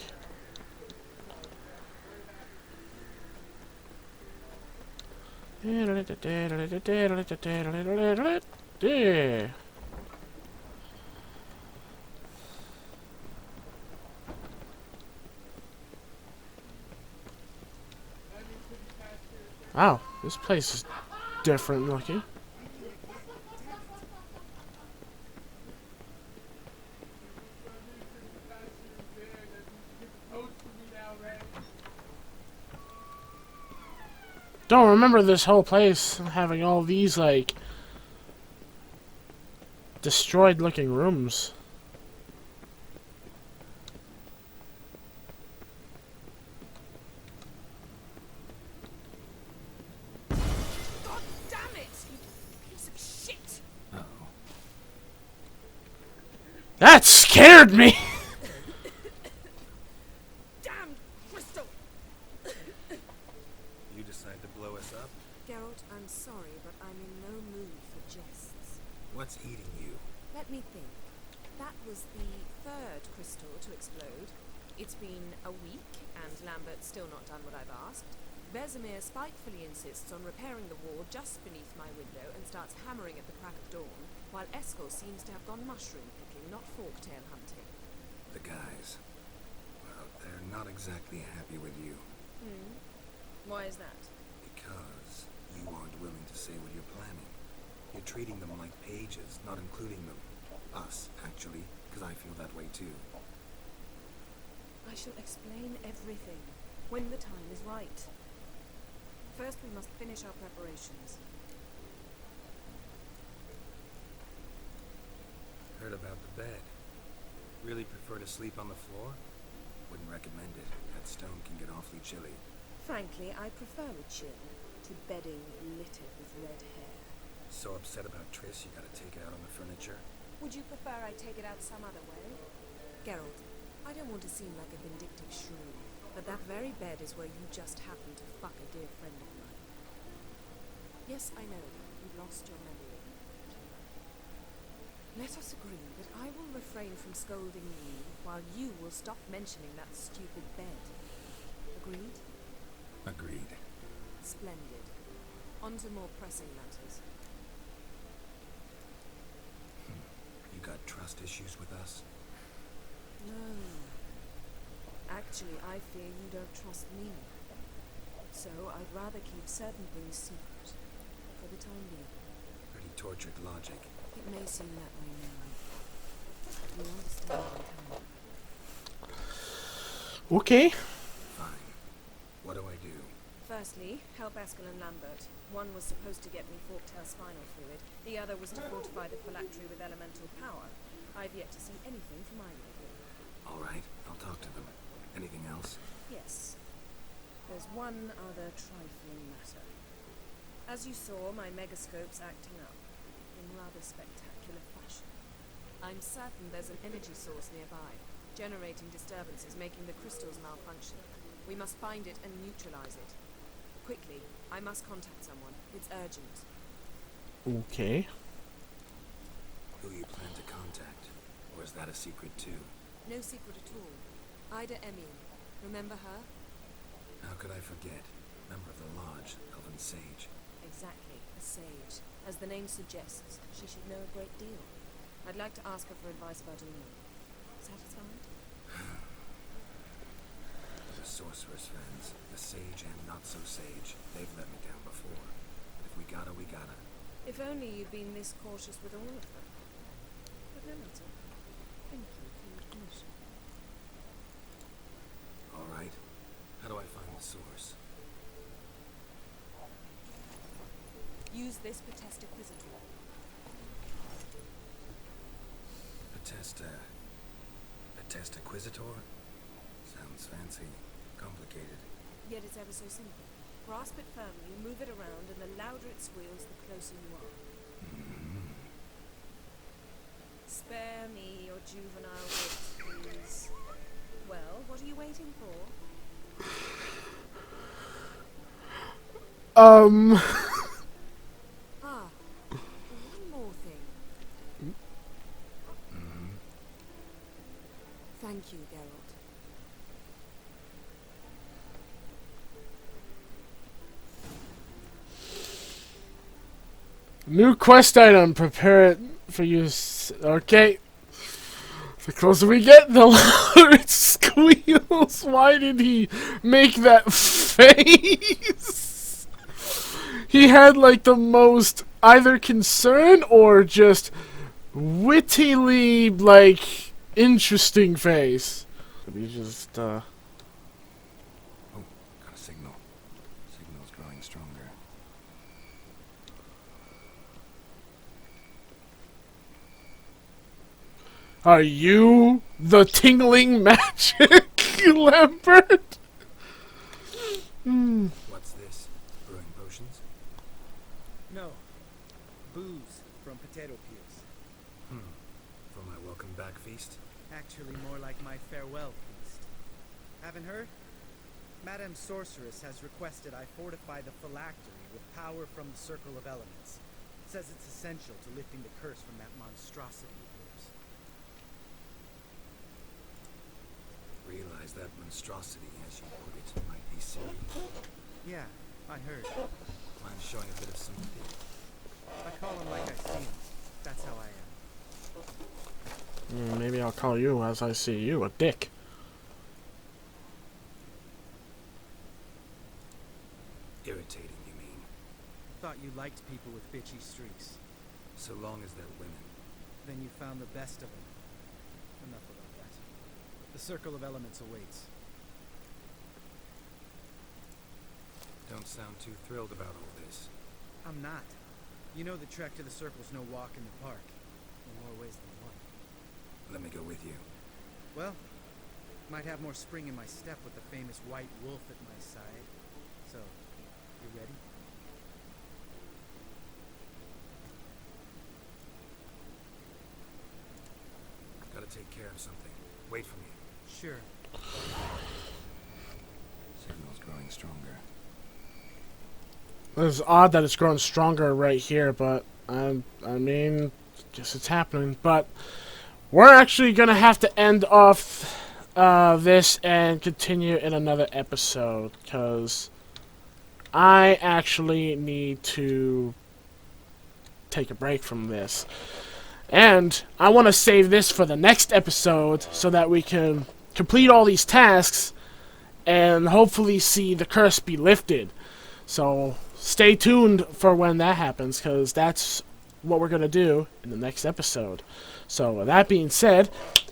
Wow, this place is different looking. Don't remember this whole place having all these, like, destroyed looking rooms. God damn it! You piece of shit! Uh-oh. That scared me! Damn crystal! You decide to blow us up? Geralt, I'm sorry, but I'm in no mood for jests. What's eating you? Let me think. That was the third crystal to explode. It's been a week, and Lambert's still not done what I've asked. Vesemir spitefully insists on repairing the wall just beneath my window and starts hammering at the crack of dawn, while Eskel seems to have gone mushroom picking, not forktail hunting. The guys. Well, they're not exactly happy with you. Why is that? Because you aren't willing to say what you're planning. You're treating them like pages, not including them. Us, actually, because I feel that way too. I shall explain everything, when the time is right. First, we must finish our preparations. Heard heard about the bed. Really prefer to sleep on the floor? Wouldn't recommend it. That stone can get awfully chilly. Frankly, I prefer a chill to bedding littered with red hair. So upset about Triss, you gotta take it out on the furniture? Would you prefer I take it out some other way? Geralt, I don't want to seem like a vindictive shrew, but that very bed is where you just happened to fuck a dear friend of mine. Yes, I know, you've lost your memory. Let us agree that I will refrain from scolding you while you will stop mentioning that stupid bed. Agreed? Agreed. Splendid. On to more pressing matters. You got trust issues with us? No. Actually, I fear you don't trust me. So I'd rather keep certain things secret. For the time being. Pretty tortured logic. It may seem that way now. You'll understand in time. Okay. Fine. What do I do? Firstly, help Eskel and Lambert. One was supposed to get me forktail spinal fluid. The other was to fortify the phylactery with elemental power. I've yet to see anything from either of you. All right, I'll talk to them. Anything else? Yes. There's one other trifling matter. As you saw, my megascope's acting up in rather spectacular fashion. I'm certain there's an energy source nearby, generating disturbances, making the crystals malfunction. We must find it and neutralize it. Quickly, I must contact someone. It's urgent. Okay. Who you plan to contact? Or is that a secret too? No secret at all. Ida Emine. Remember her? How could I forget? Member of the Lodge, Elven Sage. Exactly, a sage. As the name suggests, she should know a great deal. I'd like to ask her for advice about Una. Satisfied? The sorcerer's friends, the sage and not so sage, they've let me down before. But if we gotta, we gotta. If only you'd been this cautious with all of them. But no matter. Thank you for your permission. All right. How do I find the source? Use this Potesta Quisitor. Potesta Quisitor? Sounds fancy. Complicated. Yet it's ever so simple. Grasp it firmly, move it around, and the louder it squeals, the closer you are. Spare me your juvenile wit, please. Well, what are you waiting for? One more thing. Thank you, Geralt. New quest item. Prepare it for use. Okay. The closer we get, the louder it squeals. Why did he make that face? He had like the most either concern or just wittily like interesting face. He just Oh, got a signal. Signal's growing stronger. Are you the tingling magic, Lambert? What's this? Brewing potions? No. Booze from potato peels. For my welcome back feast? Actually more like my farewell feast. Haven't heard? Madame Sorceress has requested I fortify the phylactery with power from the Circle of Elements. Says it's essential to lifting the curse from that monstrosity of yours. Realize that monstrosity, as you put it, might be silly. Yeah, I heard. Mine's showing a bit of sympathy. I call him like I see him. That's how I am. Maybe I'll call you as I see you, a dick. Irritating, you mean? Thought you liked people with bitchy streaks. So long as they're women. Then you found the best of them. Enough about that. The Circle of Elements awaits. Don't sound too thrilled about all this. I'm not. You know the trek to the Circle's no walk in the park. In more ways than one. go with you. Well, might have more spring in my step with the famous white wolf at my side. So, you ready? Gotta take care of something. Wait for me. Sure. Signal's growing stronger. It's odd that it's growing stronger right here, but I mean, guess it's happening. But we're actually gonna have to end off this and continue in another episode, because I actually need to take a break from this. And I want to save this for the next episode so that we can complete all these tasks and hopefully see the curse be lifted. So stay tuned for when that happens, because that's what we're going to do in the next episode. So with that being said,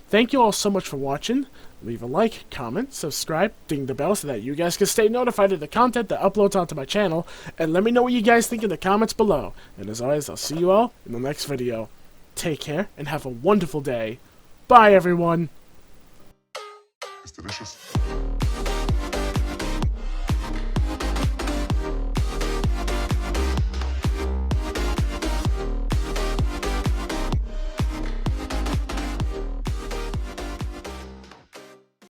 thank you all so much for watching. Leave a like, comment, subscribe, ding the bell so that you guys can stay notified of the content that uploads onto my channel. And let me know what you guys think in the comments below. And as always, I'll see you all in the next video. Take care and have a wonderful day. Bye, everyone. It's delicious.